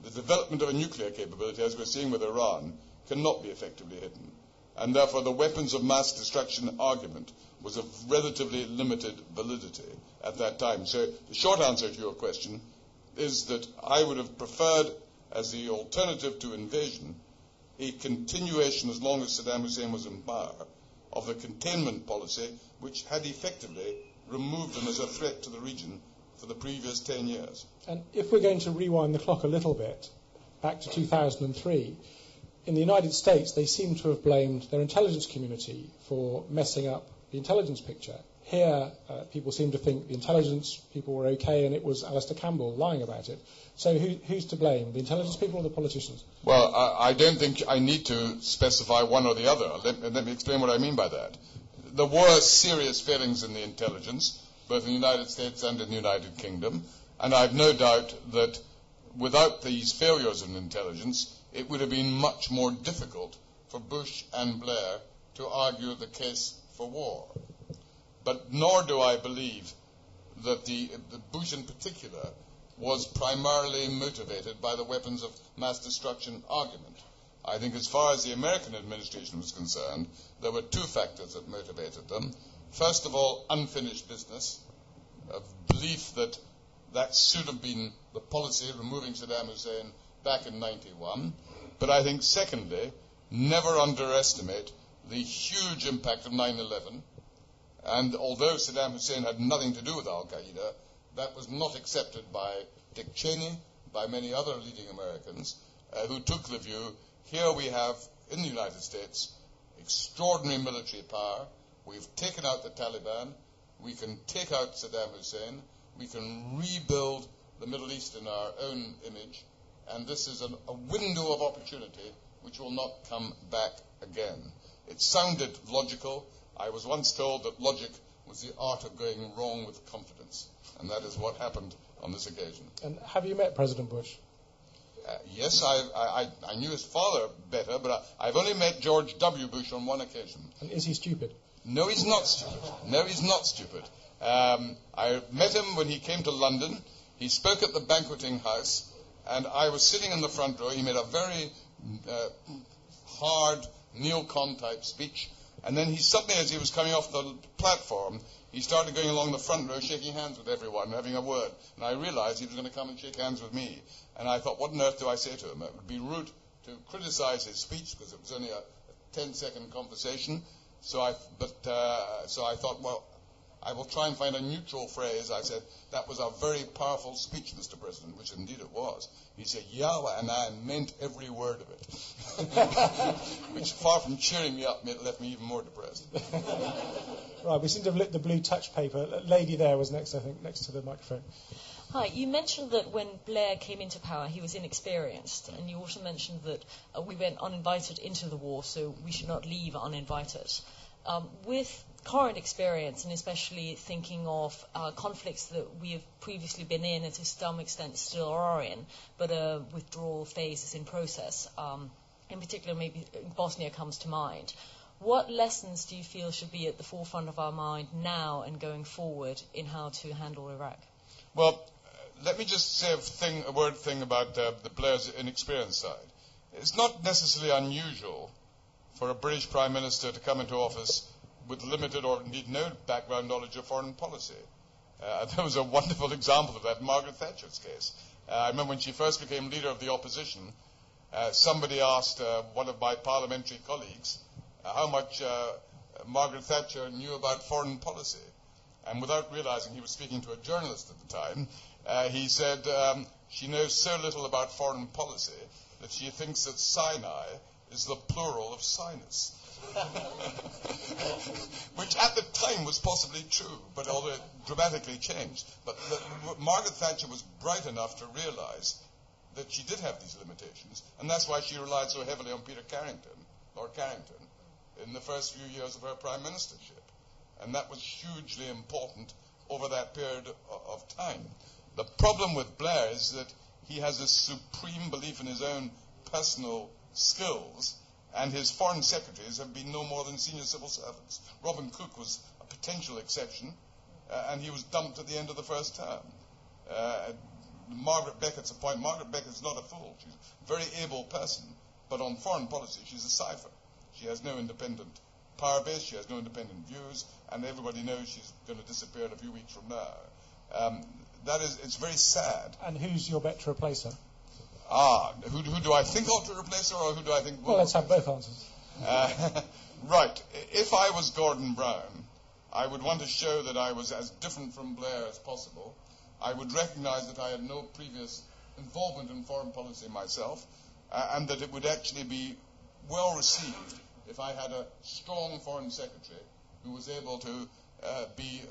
The development of a nuclear capability, as we're seeing with Iran, cannot be effectively hidden. And therefore the weapons of mass destruction argument was of relatively limited validity at that time. So the short answer to your question is that I would have preferred, as the alternative to invasion, a continuation, as long as Saddam Hussein was in power, of the containment policy, which had effectively removed them as a threat to the region for the previous 10 years. And if we're going to rewind the clock a little bit, back to 2003, in the United States, they seem to have blamed their intelligence community for messing up the intelligence picture. Here, people seem to think the intelligence people were okay, and it was Alistair Campbell lying about it. So who's to blame, the intelligence people or the politicians? Well, I don't think I need to specify one or the other. Let me explain what I mean by that. There were serious failings in the intelligence, both in the United States and in the United Kingdom, and I have no doubt that without these failures in intelligence, it would have been much more difficult for Bush and Blair to argue the case for war. But nor do I believe that the Bush in particular was primarily motivated by the weapons of mass destruction argument. I think as far as the American administration was concerned, there were two factors that motivated them. First of all, unfinished business, a belief that that should have been the policy, removing Saddam Hussein back in 91. But I think, secondly, never underestimate the huge impact of 9/11. And although Saddam Hussein had nothing to do with Al-Qaeda, that was not accepted by Dick Cheney, by many other leading Americans, who took the view, here we have, in the United States, extraordinary military power. We've taken out the Taliban. We can take out Saddam Hussein. We can rebuild the Middle East in our own image. And this is a window of opportunity which will not come back again. It sounded logical. I was once told that logic was the art of going wrong with confidence. And that is what happened on this occasion. And have you met President Bush? Yes, I knew his father better, but I've only met George W. Bush on one occasion. And is he stupid? No, he's not stupid. No, he's not stupid. I met him when he came to London. He spoke at the banqueting house, and I was sitting in the front row. He made a very hard neocon type speech, and then he suddenly, as he was coming off the platform, he started going along the front row, shaking hands with everyone, having a word. And I realized he was going to come and shake hands with me. And I thought, what on earth do I say to him? It would be rude to criticize his speech because it was only a 10-second conversation. So I thought, well, I will try and find a neutral phrase. I said, that was a very powerful speech, Mr. President, which indeed it was. He said, yeah, and I meant every word of it. Which, far from cheering me up, left me even more depressed. Right, we seem to have lit the blue touch paper. A lady there was next, I think, next to the microphone. Hi, you mentioned that when Blair came into power, he was inexperienced, and you also mentioned that we went uninvited into the war, so we should not leave uninvited. With current experience, and especially thinking of conflicts that we have previously been in and to some extent still are in, but a withdrawal phase is in process, in particular maybe Bosnia comes to mind. What lessons do you feel should be at the forefront of our mind now and going forward in how to handle Iraq? Well, let me just say a word about the Blair's inexperience side. It's not necessarily unusual for a British Prime Minister to come into office with limited or indeed no background knowledge of foreign policy. There was a wonderful example of that in Margaret Thatcher's case. I remember when she first became leader of the opposition, somebody asked one of my parliamentary colleagues how much Margaret Thatcher knew about foreign policy. And without realizing he was speaking to a journalist at the time, he said she knows so little about foreign policy that she thinks that Sinai is the plural of sinus. Which at the time was possibly true, but although it dramatically changed. But Margaret Thatcher was bright enough to realize that she did have these limitations, and that's why she relied so heavily on Lord Carrington, in the first few years of her prime ministership. And that was hugely important over that period of time. The problem with Blair is that he has a supreme belief in his own personal skills, and his foreign secretaries have been no more than senior civil servants. Robin Cook was a potential exception, and he was dumped at the end of the first term. Margaret Beckett's a point. Margaret Beckett's not a fool. She's a very able person, but on foreign policy, she's a cipher. She has no independent power base, she has no independent views, and everybody knows she's going to disappear in a few weeks from now. It's very sad. And who's your bet to replace her? Who do I think ought to replace her, or who do I think will? Well, let's have both answers. Right. If I was Gordon Brown, I would want to show that I was as different from Blair as possible. I would recognize that I had no previous involvement in foreign policy myself, and that it would actually be well received if I had a strong foreign secretary who was able to be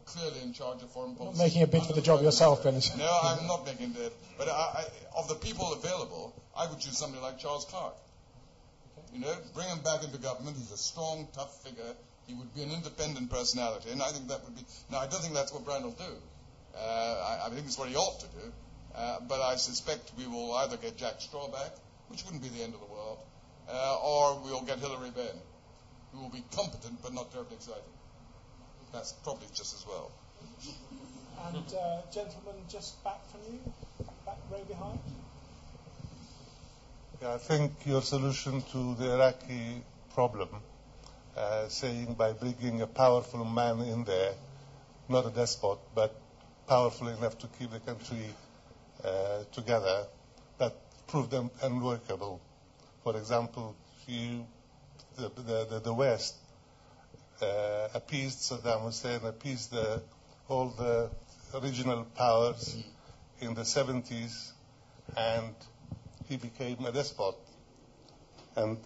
clearly in charge of foreign policy. Not making a bid for the job yourself, then? No, I'm not making it. But of the people available, I would choose somebody like Charles Clarke. You know, bring him back into government. He's a strong, tough figure. He would be an independent personality, and I think that would be. Now, I don't think that's what Brown will do. I think it's what he ought to do. But I suspect we will either get Jack Straw back, which wouldn't be the end of the world, or we'll get Hilary Benn, who will be competent but not terribly exciting. That's probably just as well. And gentlemen, just back from you, back row behind. Yeah, I think your solution to the Iraqi problem, saying by bringing a powerful man in there, not a despot, but powerful enough to keep the country together, that proved unworkable. For example, the West appeased Saddam Hussein, appeased all the regional powers in the 70s, and he became a despot. And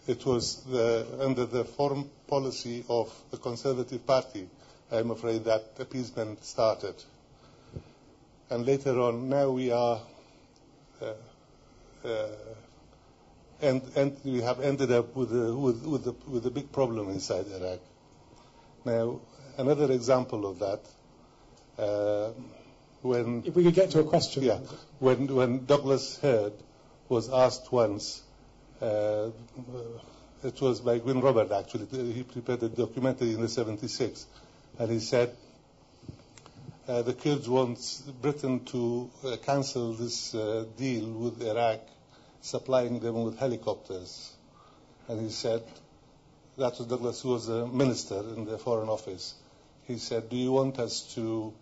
it was under the foreign policy of the Conservative Party, I'm afraid, that appeasement started. And later on, now we are, and we have ended up with a big problem inside Iraq. Now, another example of that, when... If we could get to a question. Yeah. When Douglas Hurd was asked once, it was by Gwyn Robert, actually, he prepared a documentary in the 76, and he said, the Kurds want Britain to cancel this deal with Iraq, supplying them with helicopters. And he said, that was Douglas, who was a minister in the Foreign Office. He said, do you want us to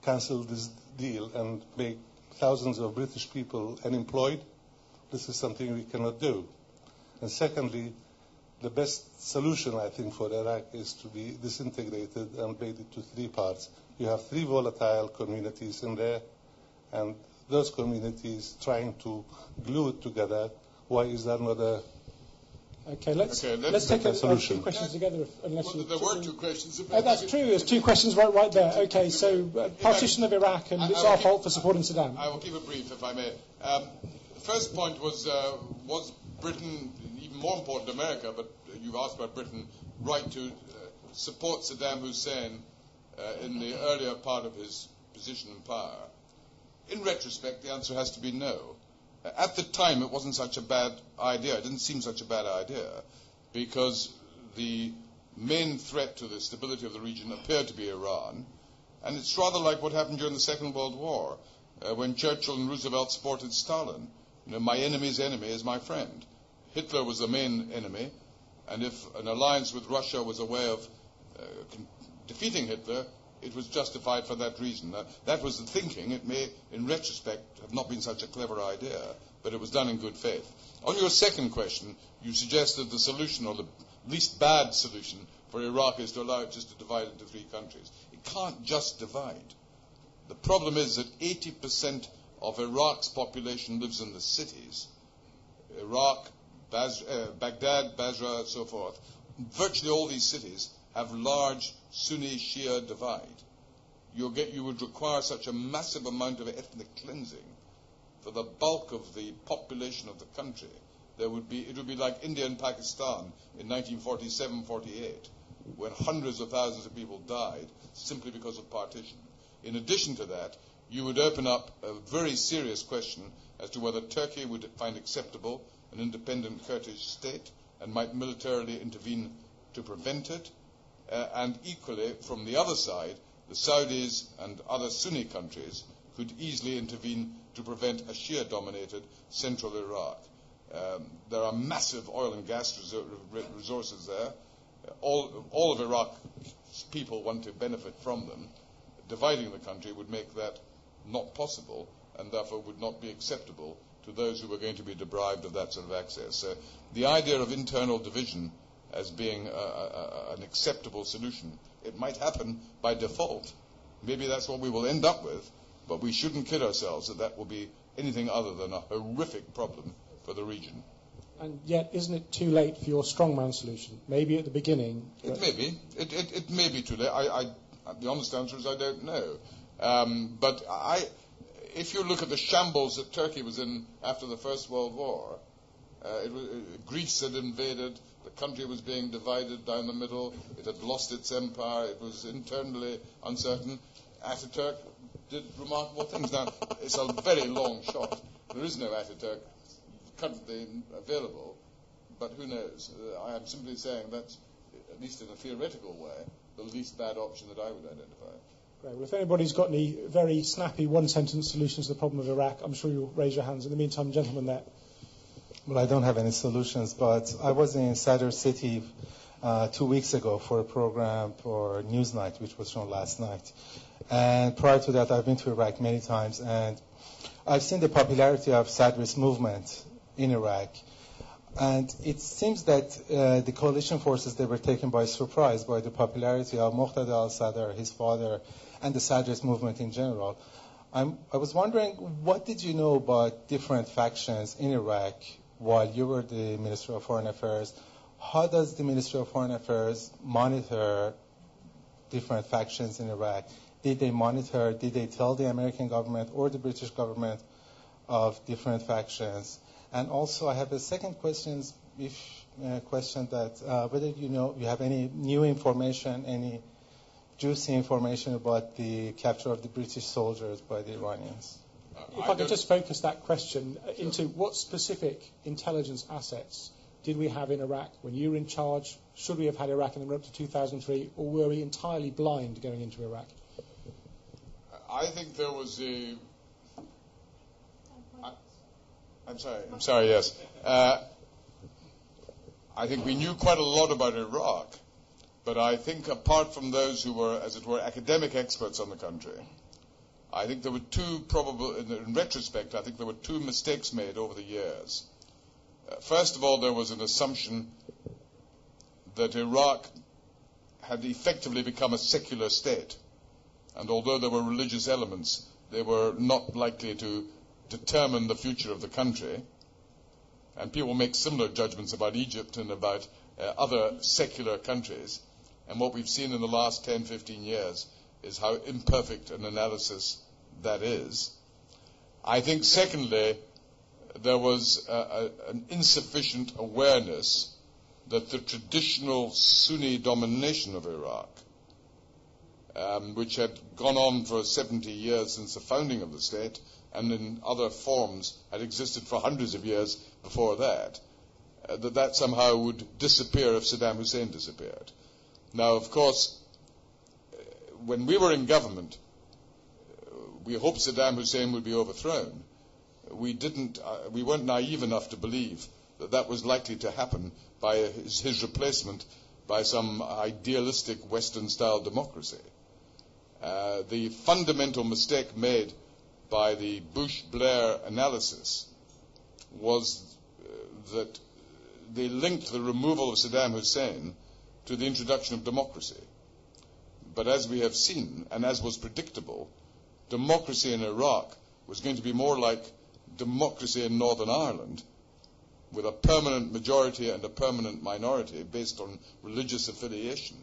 cancel this deal and make thousands of British people unemployed? This is something we cannot do. And secondly, the best solution, I think, for Iraq is to be disintegrated and made into three parts. You have three volatile communities in there, and those communities trying to glue it together. Why is that not a... Okay, let's take a few questions together. There were two questions. That's true. There's two questions right there. Okay, so partition of Iraq, and it's our fault for supporting Saddam. I will keep it brief, if I may. The first point was Britain, even more important, America, but you've asked about Britain, right to support Saddam Hussein in the earlier part of his position in power? In retrospect, the answer has to be no. At the time, it wasn't such a bad idea. It didn't seem such a bad idea because the main threat to the stability of the region appeared to be Iran. And it's rather like what happened during the Second World War when Churchill and Roosevelt supported Stalin. You know, my enemy's enemy is my friend. Hitler was the main enemy, and if an alliance with Russia was a way of defeating Hitler, it was justified for that reason. That was the thinking. It may, in retrospect, have not been such a clever idea, but it was done in good faith. On your second question, you suggested the solution, or the least bad solution, for Iraq is to allow it just to divide into three countries. It can't just divide. The problem is that 80% of Iraq's population lives in the cities. Iraq, Baghdad, Basra, so forth. Virtually all these cities have large Sunni-Shia divide. You would require such a massive amount of ethnic cleansing for the bulk of the population of the country. It would be like India and Pakistan in 1947-48, when hundreds of thousands of people died simply because of partition. In addition to that, you would open up a very serious question as to whether Turkey would find acceptable an independent Kurdish state and might militarily intervene to prevent it. And equally, from the other side, the Saudis and other Sunni countries could easily intervene to prevent a Shia-dominated central Iraq. There are massive oil and gas resources there. All of Iraq's people want to benefit from them. Dividing the country would make that not possible, and therefore would not be acceptable to those who were going to be deprived of that sort of access. So the idea of internal division as being an acceptable solution, it might happen by default. Maybe that's what we will end up with, but we shouldn't kid ourselves that will be anything other than a horrific problem for the region. And yet, isn't it too late for your strongman solution? Maybe at the beginning. It may be. It may be too late. The honest answer is I don't know. But if you look at the shambles that Turkey was in after the First World War, Greece had invaded, the country was being divided down the middle, it had lost its empire, it was internally uncertain. Ataturk did remarkable things. Now, it's a very long shot. There is no Ataturk currently available, but who knows? I am simply saying that's, at least in a theoretical way, the least bad option that I would identify. Great. Well, if anybody's got any very snappy one-sentence solutions to the problem of Iraq, I'm sure you'll raise your hands. In the meantime, gentlemen there. Well, I don't have any solutions, but I was in Sadr City 2 weeks ago for a program for Newsnight, which was shown last night. And prior to that, I've been to Iraq many times, and I've seen the popularity of Sadr's movement in Iraq. And it seems that the coalition forces, they were taken by surprise by the popularity of Muqtada al-Sadr, his father, and the Sadrist movement in general. I was wondering, what did you know about different factions in Iraq while you were the Minister of Foreign Affairs? How does the Ministry of Foreign Affairs monitor different factions in Iraq? Did they tell the American government or the British government of different factions? And also, I have a second question, that whether you have any new information, any juicy information about the capture of the British soldiers by the Iranians. If I could just focus that question into what specific intelligence assets did we have in Iraq when you were in charge? Should we have had Iraq in the run up to 2003, or were we entirely blind going into Iraq? I think there was I'm sorry, yes. I think we knew quite a lot about Iraq, but I think apart from those who were, as it were, academic experts on the country, I think there were in retrospect, I think there were two mistakes made over the years. First of all, there was an assumption that Iraq had effectively become a secular state. And although there were religious elements, they were not likely to determine the future of the country. And people make similar judgments about Egypt and about other secular countries. And what we've seen in the last 10, 15 years is how imperfect an analysis that is. I think, secondly, there was an insufficient awareness that the traditional Sunni domination of Iraq, which had gone on for 70 years since the founding of the state, and in other forms had existed for hundreds of years before that, that somehow would disappear if Saddam Hussein disappeared. Now, of course, when we were in government, we hoped Saddam Hussein would be overthrown. We weren't naive enough to believe that that was likely to happen by his replacement by some idealistic Western-style democracy. The fundamental mistake made by the Bush-Blair analysis was that they linked the removal of Saddam Hussein to the introduction of democracy. But as we have seen, and as was predictable, democracy in Iraq was going to be more like democracy in Northern Ireland, with a permanent majority and a permanent minority based on religious affiliation.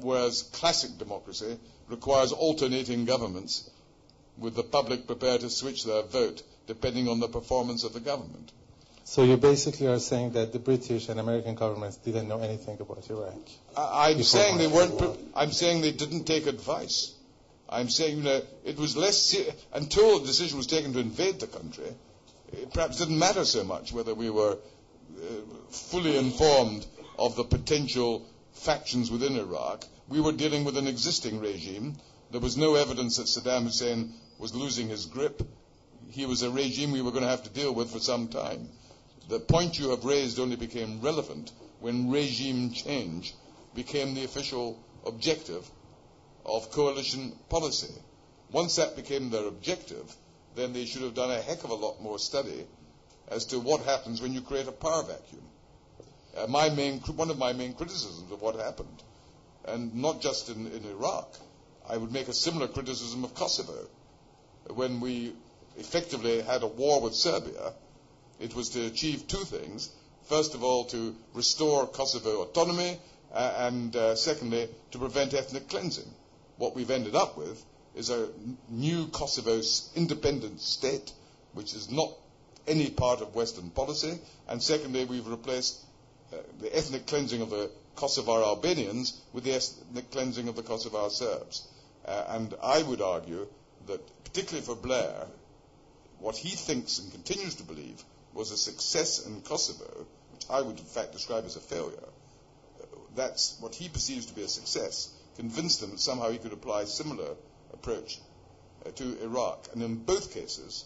Whereas classic democracy requires alternating governments with the public prepared to switch their vote depending on the performance of the government. So you basically are saying that the British and American governments didn't know anything about Iraq? I'm saying they weren't. I'm saying they didn't take advice. I'm saying it was less until the decision was taken to invade the country. It perhaps didn't matter so much whether we were fully informed of the potential factions within Iraq. We were dealing with an existing regime. There was no evidence that Saddam Hussein was losing his grip. He was a regime we were going to have to deal with for some time. The point you have raised only became relevant when regime change became the official objective of coalition policy. Once that became their objective, then they should have done a heck of a lot more study as to what happens when you create a power vacuum. One of my main criticisms of what happened, and not just in Iraq, I would make a similar criticism of Kosovo. When we effectively had a war with Serbia, it was to achieve two things. First of all, to restore Kosovo autonomy, and secondly, to prevent ethnic cleansing. What we've ended up with is a new Kosovo independent state, which is not any part of Western policy. And secondly, we've replaced the ethnic cleansing of the Kosovar Albanians with the ethnic cleansing of the Kosovar Serbs. And I would argue that, particularly for Blair, what he thinks and continues to believe was a success in Kosovo, which I would in fact describe as a failure. That's what he perceives to be a success. Convinced him that somehow he could apply a similar approach to Iraq. And in both cases,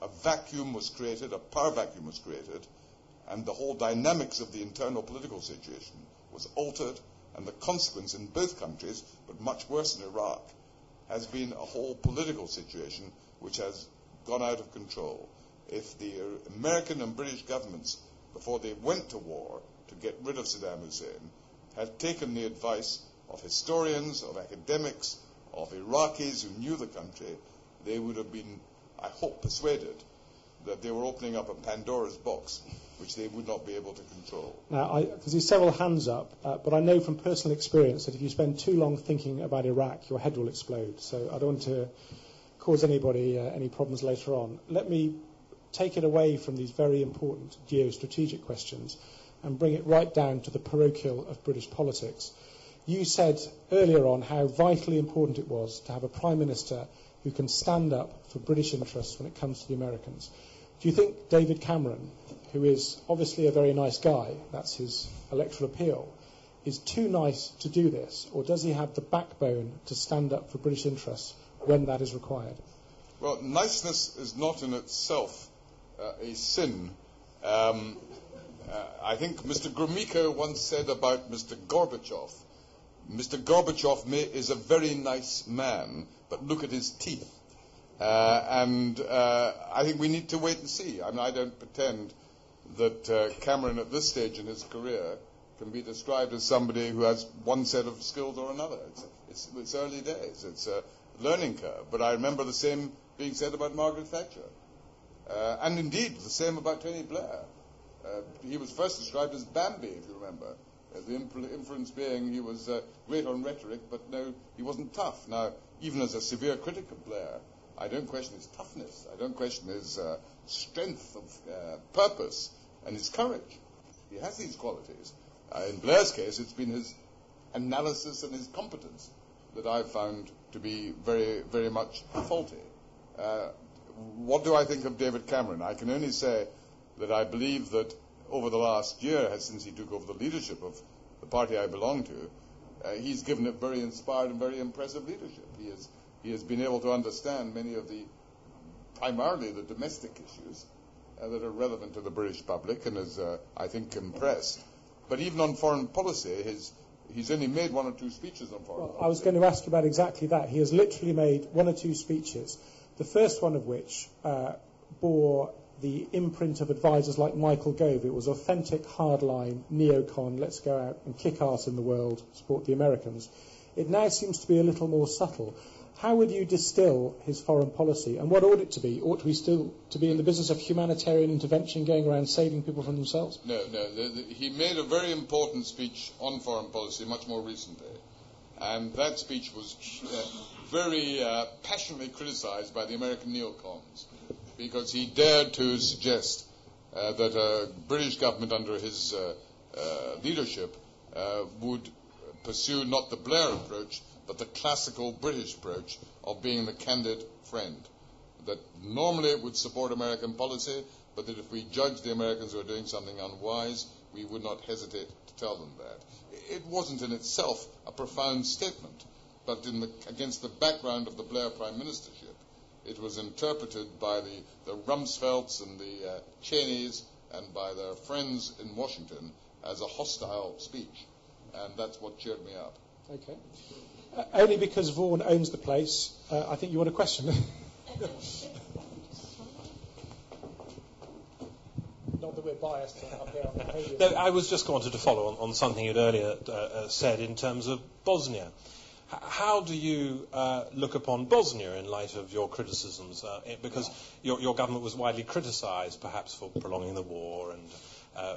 a vacuum was created, a power vacuum was created, and the whole dynamics of the internal political situation was altered, and the consequence in both countries, but much worse in Iraq, has been a whole political situation which has gone out of control. If the American and British governments, before they went to war to get rid of Saddam Hussein, had taken the advice of historians, of academics, of Iraqis who knew the country, they would have been, I hope, persuaded that they were opening up a Pandora's box which they would not be able to control. Now, I see several hands up, but I know from personal experience that if you spend too long thinking about Iraq, your head will explode. So I don't want to cause anybody any problems later on. Let me take it away from these very important geostrategic questions and bring it right down to the parochial of British politics. You said earlier on how vitally important it was to have a Prime Minister who can stand up for British interests when it comes to the Americans. Do you think David Cameron, who is obviously a very nice guy, that's his electoral appeal, is too nice to do this, or does he have the backbone to stand up for British interests when that is required? Well, niceness is not in itself a sin. I think Mr. Gromyko once said about Mr. Gorbachev, Mr. Gorbachev is a very nice man, but look at his teeth. And I think we need to wait and see. I mean, I don't pretend that Cameron at this stage in his career can be described as somebody who has one set of skills or another. It's early days. It's a learning curve. But I remember the same being said about Margaret Thatcher. And indeed, the same about Tony Blair. He was first described as Bambi, if you remember. The inference being he was great on rhetoric, but no, he wasn't tough. Now, even as a severe critic of Blair, I don't question his toughness. I don't question his strength of purpose and his courage. He has these qualities. In Blair's case, it's been his analysis and his competence that I've found to be very, very much faulty. What do I think of David Cameron? I can only say that I believe that over the last year, since he took over the leadership of the party I belong to, he's given it very inspired and very impressive leadership. He has been able to understand many of primarily the domestic issues that are relevant to the British public, and is, I think, impressed. But even on foreign policy, he's only made one or two speeches on foreign policy. I was going to ask about exactly that. He has literally made one or two speeches, the first one of which bore the imprint of advisors like Michael Gove. It was authentic, hardline, neocon, let's go out and kick ass in the world, support the Americans. It now seems to be a little more subtle. How would you distill his foreign policy, and what ought it to be? Ought we still to be in the business of humanitarian intervention, going around saving people from themselves? No. He made a very important speech on foreign policy much more recently, and that speech was very passionately criticized by the American neocons, because he dared to suggest that a British government under his leadership would pursue not the Blair approach, but the classical British approach of being the candid friend. That normally it would support American policy, but that if we judged the Americans who are doing something unwise, we would not hesitate to tell them that. It wasn't in itself a profound statement, but against the background of the Blair Prime Ministership, it was interpreted by the Rumsfelds and the Cheneys and by their friends in Washington as a hostile speech. And that's what cheered me up. Okay. Only because Vaughan owns the place, I think you want a question. Not that we're biased up here on the podium. No, I was just wanted to follow on something you'd earlier said in terms of Bosnia. How do you look upon Bosnia in light of your criticisms? Because your government was widely criticised, perhaps for prolonging the war and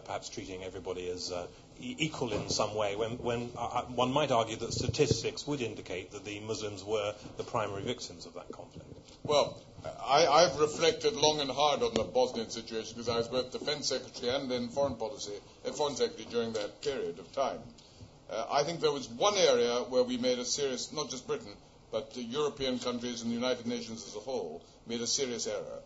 perhaps treating everybody as equal in some way, when one might argue that statistics would indicate that the Muslims were the primary victims of that conflict. Well, I've reflected long and hard on the Bosnian situation, because I was both Defence Secretary and then Foreign Secretary during that period of time. I think there was one area where we made a serious, not just Britain, but the European countries and the United Nations as a whole, made a serious error.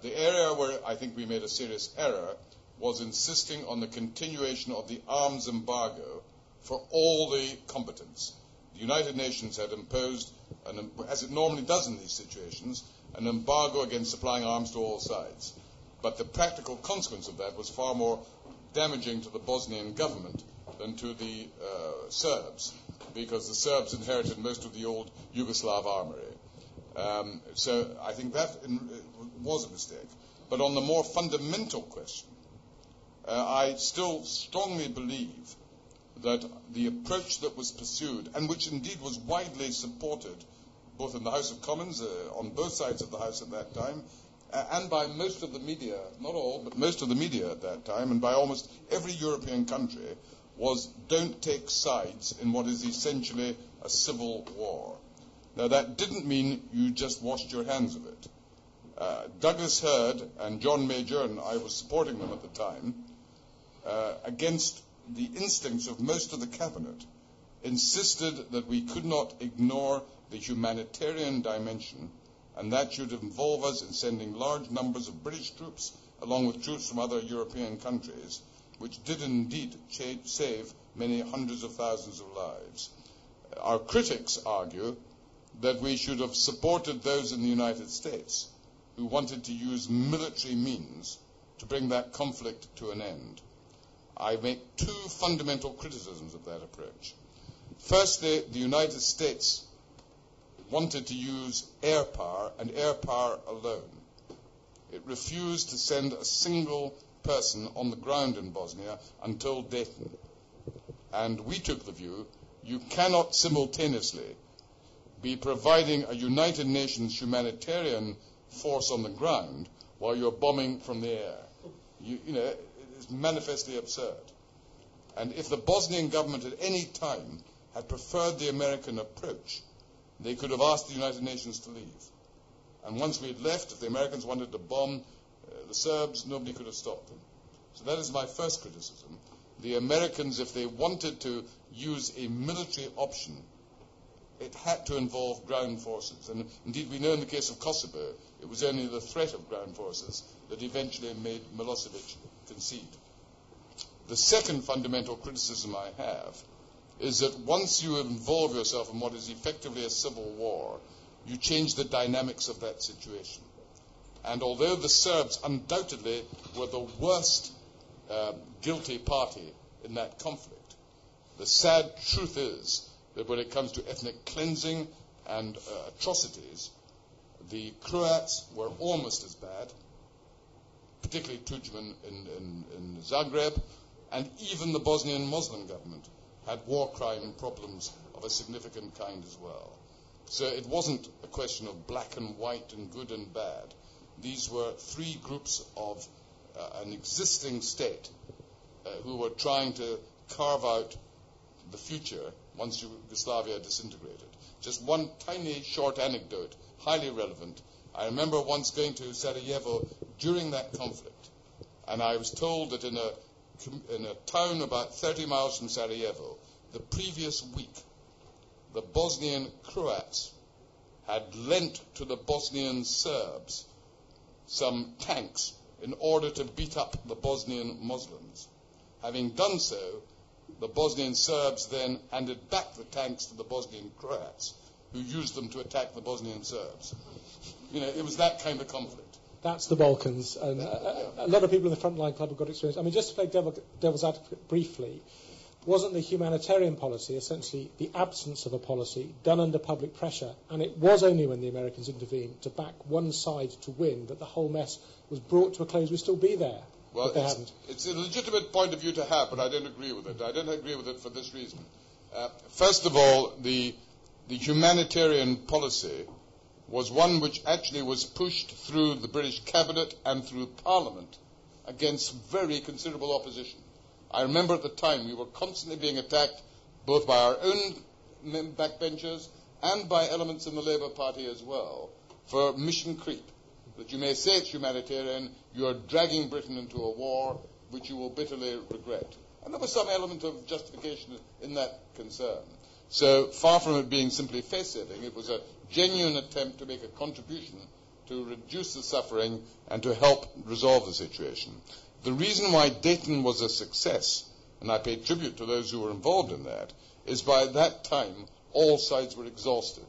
The area where I think we made a serious error was insisting on the continuation of the arms embargo for all the combatants. The United Nations had imposed, as it normally does in these situations, an embargo against supplying arms to all sides. But the practical consequence of that was far more damaging to the Bosnian government than to the Serbs, because the Serbs inherited most of the old Yugoslav armory. So I think that was a mistake. But on the more fundamental question, I still strongly believe that the approach that was pursued, and which indeed was widely supported, both in the House of Commons, on both sides of the House at that time, and by most of the media, not all, but most of the media at that time, and by almost every European country, was don't take sides in what is essentially a civil war. Now, that didn't mean you just washed your hands of it. Douglas Hurd and John Major, and I was supporting them at the time, against the instincts of most of the cabinet, insisted that we could not ignore the humanitarian dimension, and that should involve us in sending large numbers of British troops, along with troops from other European countries, which did indeed save many hundreds of thousands of lives. Our critics argue that we should have supported those in the United States who wanted to use military means to bring that conflict to an end. I make two fundamental criticisms of that approach. Firstly, the United States wanted to use air power, and air power alone. It refused to send a single person on the ground in Bosnia until Dayton. And we took the view, you cannot simultaneously be providing a United Nations humanitarian force on the ground while you're bombing from the air. You know, it's manifestly absurd. And if the Bosnian government at any time had preferred the American approach, they could have asked the United Nations to leave. And once we had left, if the Americans wanted to bomb the Serbs, nobody could have stopped them. So that is my first criticism. The Americans, if they wanted to use a military option, it had to involve ground forces. And indeed, we know in the case of Kosovo, it was only the threat of ground forces that eventually made Milosevic concede. The second fundamental criticism I have is that once you involve yourself in what is effectively a civil war, you change the dynamics of that situation. And although the Serbs undoubtedly were the worst guilty party in that conflict, the sad truth is that when it comes to ethnic cleansing and atrocities, the Croats were almost as bad, particularly Tudjman in Zagreb, and even the Bosnian Muslim government had war crime problems of a significant kind as well. So it wasn't a question of black and white and good and bad. These were three groups of an existing state who were trying to carve out the future once Yugoslavia disintegrated. Just one tiny short anecdote, highly relevant. I remember once going to Sarajevo during that conflict, and I was told that in a town about 30 miles from Sarajevo, the previous week, the Bosnian Croats had lent to the Bosnian Serbs some tanks in order to beat up the Bosnian Muslims. Having done so, the Bosnian Serbs then handed back the tanks to the Bosnian Croats, who used them to attack the Bosnian Serbs. You know, it was that kind of conflict. That's the Balkans, and a lot of people in the Frontline Club have got experience. I mean, just to play devil's advocate briefly, wasn't the humanitarian policy essentially the absence of a policy done under public pressure? And it was only when the Americans intervened to back one side to win that the whole mess was brought to a close. We'd still be there. Well, but they hadn't. It's a legitimate point of view to have, but I don't agree with it. I don't agree with it for this reason. First of all, the humanitarian policy was one which actually was pushed through the British cabinet and through Parliament against very considerable opposition. I remember at the time we were constantly being attacked both by our own backbenchers and by elements in the Labour Party as well for mission creep. That you may say it's humanitarian, you are dragging Britain into a war which you will bitterly regret. And there was some element of justification in that concern. So far from it being simply face-saving, it was a genuine attempt to make a contribution to reduce the suffering and to help resolve the situation. The reason why Dayton was a success, and I pay tribute to those who were involved in that, is by that time all sides were exhausted.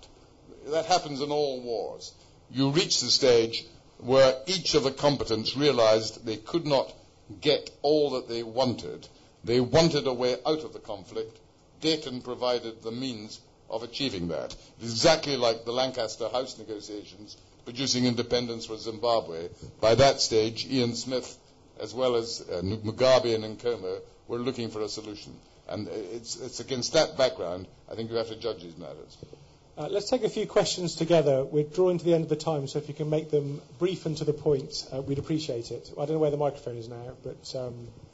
That happens in all wars. You reach the stage where each of the combatants realized they could not get all that they wanted. They wanted a way out of the conflict. Dayton provided the means of achieving that. Exactly like the Lancaster House negotiations producing independence for Zimbabwe. By that stage, Ian Smith, as well as Mugabe and Nkrumah, were looking for a solution. And it's against that background, I think you have to judge these matters. Let's take a few questions together. We're drawing to the end of the time, so if you can make them brief and to the point, we'd appreciate it. I don't know where the microphone is now, but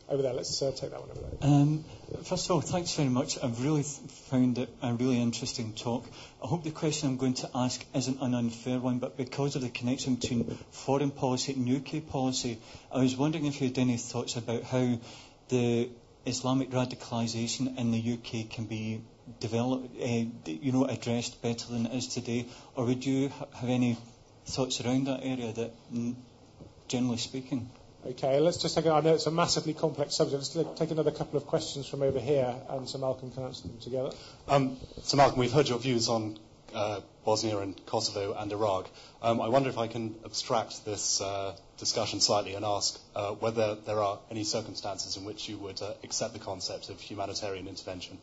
over there, let's take that one over there. First of all, thanks very much. I've really found it a really interesting talk. I hope the question I'm going to ask isn't an unfair one, but because of the connection between foreign policy and UK policy, I was wondering if you had any thoughts about how the Islamic radicalisation in the UK can be developed, addressed better than it is today, or would you have any thoughts around that area, that generally speaking? Okay, let's just take I know it's a massively complex subject. Let's take another couple of questions from over here, and Sir Malcolm can answer them together. Sir Malcolm, we've heard your views on Bosnia and Kosovo and Iraq. I wonder if I can abstract this discussion slightly and ask whether there are any circumstances in which you would accept the concept of humanitarian intervention.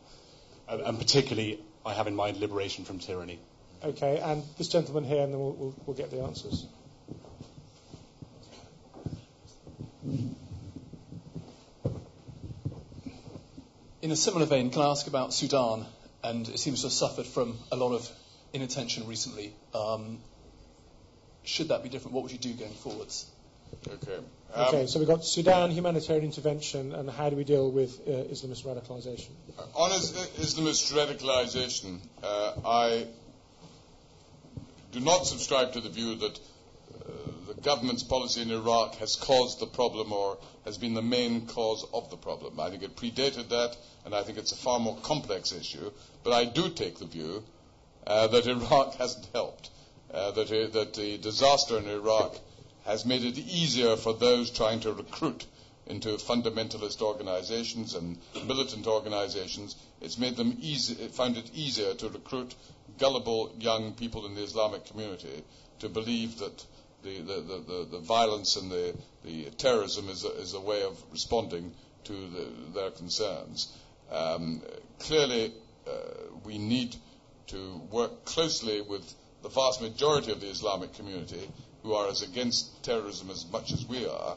And particularly, I have in mind liberation from tyranny. Okay, and this gentleman here, and then we'll get the answers. In a similar vein, can I ask about Sudan? And it seems to have suffered from a lot of inattention recently. Should that be different? What would you do going forwards? Okay, so we've got Sudan, humanitarian intervention, and how do we deal with Islamist radicalisation? On Islamist radicalisation, I do not subscribe to the view that the government's policy in Iraq has caused the problem or has been the main cause of the problem. I think it predated that, and I think it's a far more complex issue. But I do take the view that Iraq hasn't helped, that the disaster in Iraq has made it easier for those trying to recruit into fundamentalist organizations and militant organizations. It's made them found it easier to recruit gullible young people in the Islamic community to believe that the violence and the terrorism is a way of responding to their concerns. Clearly, we need to work closely with the vast majority of the Islamic community who are as against terrorism as much as we are,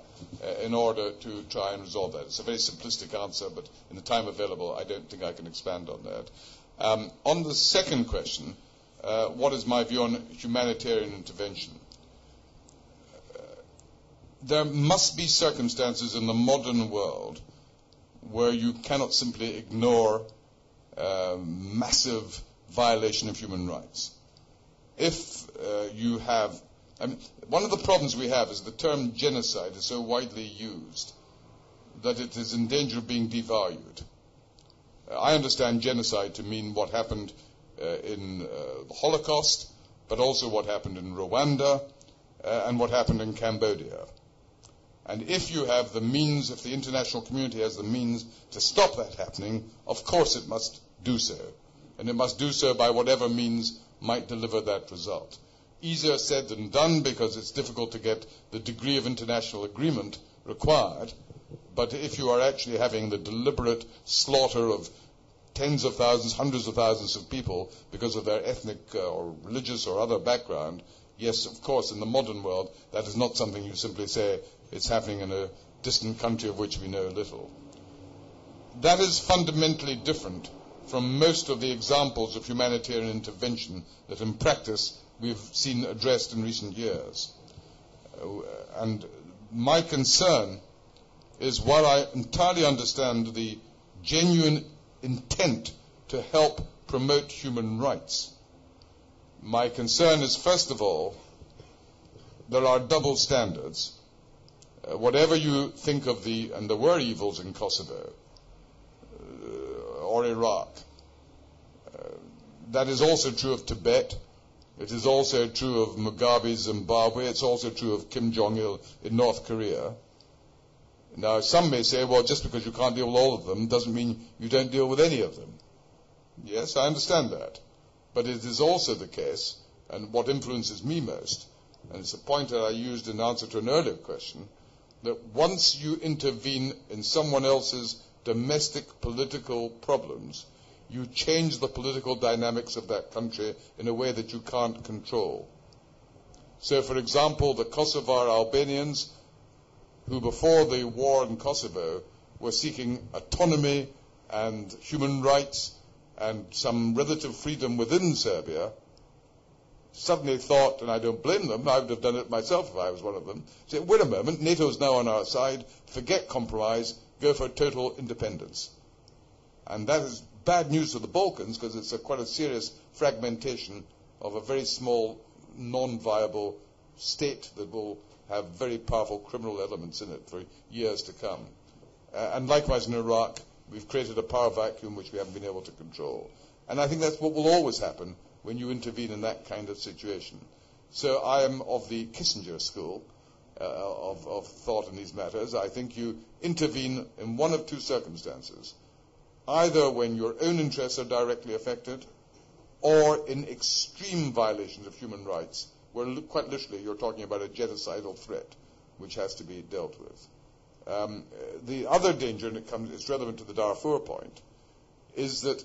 in order to try and resolve that. It's a very simplistic answer, but in the time available, I don't think I can expand on that. On the second question, what is my view on humanitarian intervention? There must be circumstances in the modern world where you cannot simply ignore massive violation of human rights. If you have... one of the problems we have is the term genocide is so widely used that it is in danger of being devalued. I understand genocide to mean what happened in the Holocaust, but also what happened in Rwanda and what happened in Cambodia. And if you have the means, if the international community has the means to stop that happening, of course it must do so. And it must do so by whatever means might deliver that result. Easier said than done, because it's difficult to get the degree of international agreement required. But if you are actually having the deliberate slaughter of tens of thousands, hundreds of thousands of people because of their ethnic or religious or other background, yes, of course, in the modern world, that is not something you simply say it's happening in a distant country of which we know little. That is fundamentally different from most of the examples of humanitarian intervention that in practice we've seen addressed in recent years. And my concern is, while I entirely understand the genuine intent to help promote human rights, my concern is, first of all, there are double standards. Whatever you think of and there were evils in Kosovo or Iraq, that is also true of Tibet. It is also true of Mugabe's Zimbabwe. It's also true of Kim Jong-il in North Korea. Now, some may say, well, just because you can't deal with all of them doesn't mean you don't deal with any of them. Yes, I understand that. But it is also the case, and what influences me most, and it's a point that I used in answer to an earlier question, that once you intervene in someone else's domestic political problems, you change the political dynamics of that country in a way that you can't control. So, for example, the Kosovar Albanians, who before the war in Kosovo were seeking autonomy and human rights and some relative freedom within Serbia, suddenly thought, and I don't blame them, I would have done it myself if I was one of them, said, wait a moment, NATO's now on our side, forget compromise, go for total independence. And that is bad news for the Balkans, because it's quite a serious fragmentation of a very small, non-viable state that will have very powerful criminal elements in it for years to come. And likewise in Iraq, we've created a power vacuum which we haven't been able to control. And I think that's what will always happen when you intervene in that kind of situation. So I am of the Kissinger school of thought in these matters. I think you intervene in one of two circumstances, either when your own interests are directly affected or in extreme violations of human rights, where quite literally you're talking about a genocidal threat which has to be dealt with. The other danger, and it's relevant to the Darfur point, is that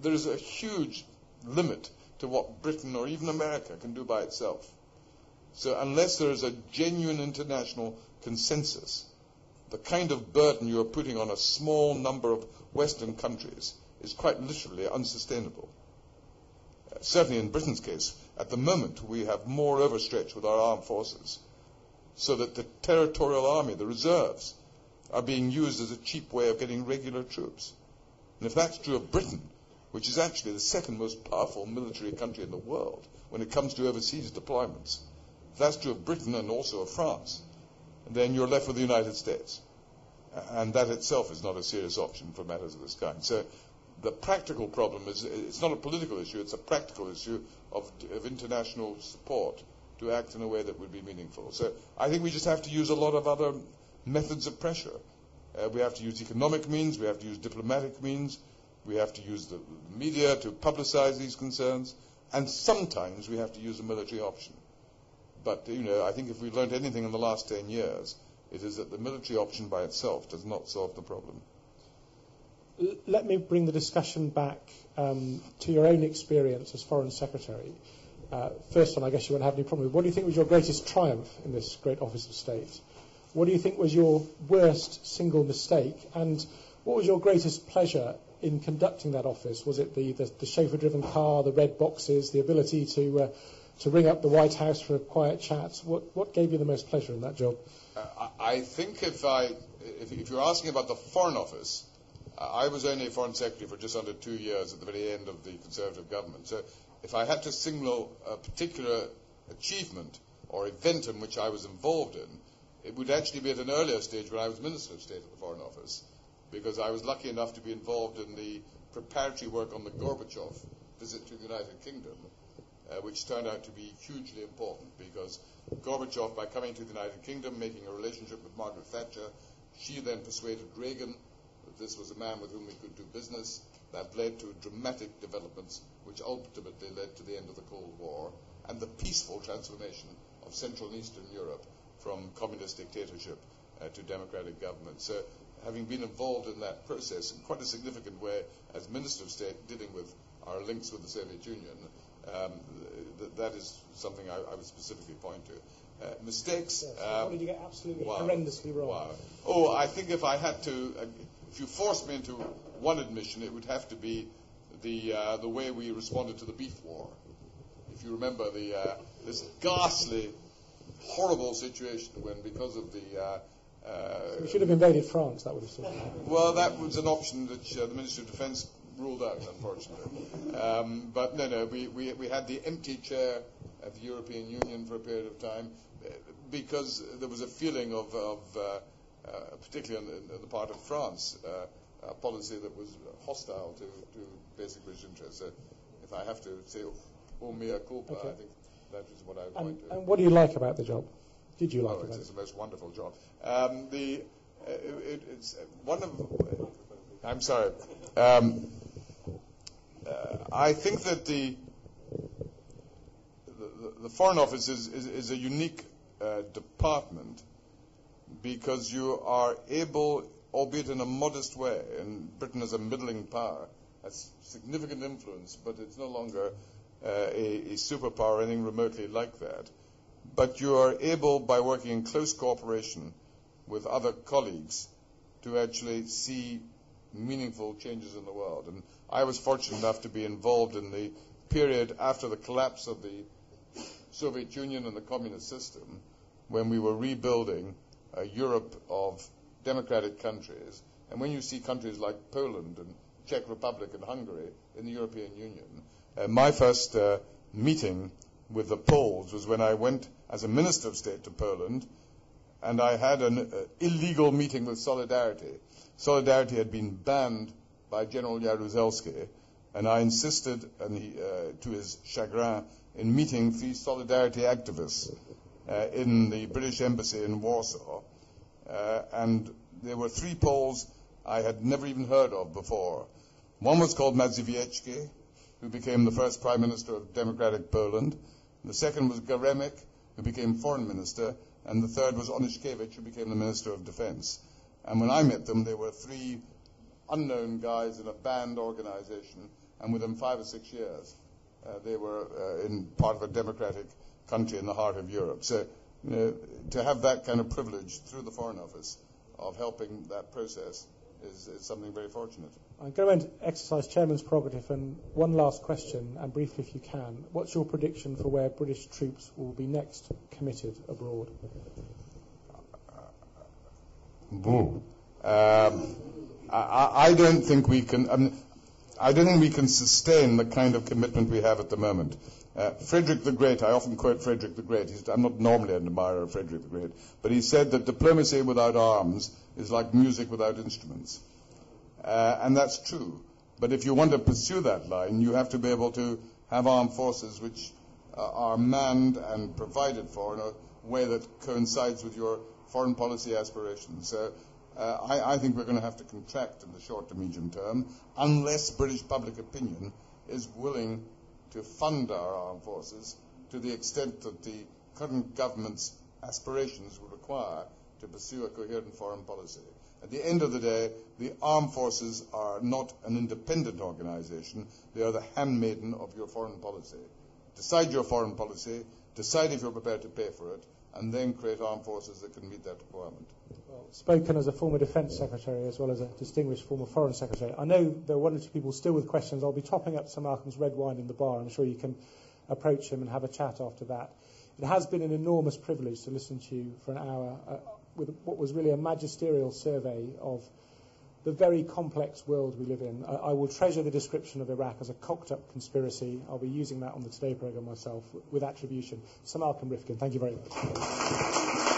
there is a huge limit to what Britain or even America can do by itself. So unless there is a genuine international consensus, the kind of burden you are putting on a small number of Western countries is quite literally unsustainable. Certainly in Britain's case, at the moment we have more overstretch with our armed forces, so that the territorial army, the reserves, are being used as a cheap way of getting regular troops. And if that's true of Britain, which is actually the second most powerful military country in the world when it comes to overseas deployments, if that's true of Britain and also of France, then you're left with the United States. And that itself is not a serious option for matters of this kind. So the practical problem is, it's not a political issue, it's a practical issue of international support to act in a way that would be meaningful. So I think we just have to use a lot of other methods of pressure. We have to use economic means, we have to use diplomatic means, we have to use the media to publicize these concerns, and sometimes we have to use a military option. But, I think if we've learned anything in the last 10 years, it is that the military option by itself does not solve the problem. Let me bring the discussion back to your own experience as Foreign Secretary. First one, I guess you won't have any problem with. What do you think was your greatest triumph in this great office of state? What do you think was your worst single mistake? And what was your greatest pleasure in conducting that office? Was it the chauffeur-driven car, the red boxes, the ability to ring up the White House for a quiet chat? What gave you the most pleasure in that job? I think if you're asking about the Foreign Office, I was only Foreign Secretary for just under 2 years at the very end of the Conservative government. So if I had to signal a particular achievement or event in which I was involved in, it would actually be at an earlier stage when I was Minister of State at the Foreign Office, because I was lucky enough to be involved in the preparatory work on the Gorbachev visit to the United Kingdom, which turned out to be hugely important, because Gorbachev, by coming to the United Kingdom, making a relationship with Margaret Thatcher, she then persuaded Reagan that this was a man with whom we could do business. That led to dramatic developments, which ultimately led to the end of the Cold War and the peaceful transformation of Central and Eastern Europe from communist dictatorship to democratic government. So having been involved in that process in quite a significant way as Minister of State, dealing with our links with the Soviet Union, that is something I would specifically point to. Mistakes. Yes, what did you get absolutely horrendously wrong? Wow. Oh, I think if I had to, if you forced me into one admission, it would have to be the way we responded to the beef war. If you remember this ghastly, horrible situation when, because of the we should have invaded France. That would have sorted out. Well, that was an option that the Ministry of Defence ruled out, unfortunately. But no, we had the empty chair at the European Union for a period of time, because there was a feeling of particularly on the part of France, a policy that was hostile to basic British interests. So if I have to say, mea culpa, okay, I think that is what I would point to. And what do you like about the job? Did you like it? It's the most wonderful job. It's one of... I'm sorry. I think that the Foreign Office is a unique department, because you are able, albeit in a modest way, and Britain is a middling power, has significant influence, but it's no longer a superpower or anything remotely like that. But you are able, by working in close cooperation with other colleagues, to actually see meaningful changes in the world. And I was fortunate enough to be involved in the period after the collapse of the Soviet Union and the communist system, when we were rebuilding a Europe of democratic countries. And when you see countries like Poland and Czech Republic and Hungary in the European Union, my first meeting with the Poles was when I went as a Minister of State to Poland, and I had an illegal meeting with Solidarity. Solidarity had been banned by General Jaruzelski, and I insisted, to his chagrin, in meeting 3 Solidarity activists in the British Embassy in Warsaw. And there were 3 Poles I had never even heard of before. One was called Mazowiecki, who became the first Prime Minister of Democratic Poland. The second was Geremek, who became Foreign Minister. And the third was Onyszkiewicz, who became the Minister of Defense. And when I met them, they were 3 unknown guys in a banned organization, and within 5 or 6 years, they were in part of a democratic country in the heart of Europe. So, to have that kind of privilege through the Foreign Office of helping that process is something very fortunate. I'm going to exercise Chairman's prerogative, and one last question, and briefly if you can. What's your prediction for where British troops will be next committed abroad? I don't think we can. I don't think we can sustain the kind of commitment we have at the moment. Frederick the Great, I often quote Frederick the Great. I'm not normally an admirer of Frederick the Great, but he said that diplomacy without arms is like music without instruments. And that's true. But if you want to pursue that line, you have to be able to have armed forces which are manned and provided for in a way that coincides with your foreign policy aspirations. So I think we're going to have to contract in the short to medium term unless British public opinion is willing to fund our armed forces to the extent that the current government's aspirations will require to pursue a coherent foreign policy. At the end of the day, the armed forces are not an independent organization. They are the handmaiden of your foreign policy. Decide your foreign policy, decide if you're prepared to pay for it, and then create armed forces that can meet that requirement. Well, spoken as a former Defence Secretary as well as a distinguished former Foreign Secretary. I know there are one or two people still with questions. I'll be topping up Sir Malcolm's red wine in the bar. I'm sure you can approach him and have a chat after that. It has been an enormous privilege to listen to you for an hour with what was really a magisterial survey of the very complex world we live in. I will treasure the description of Iraq as a cocked-up conspiracy. I'll be using that on the Today programme myself with attribution. Sir Malcolm Rifkind, thank you very much.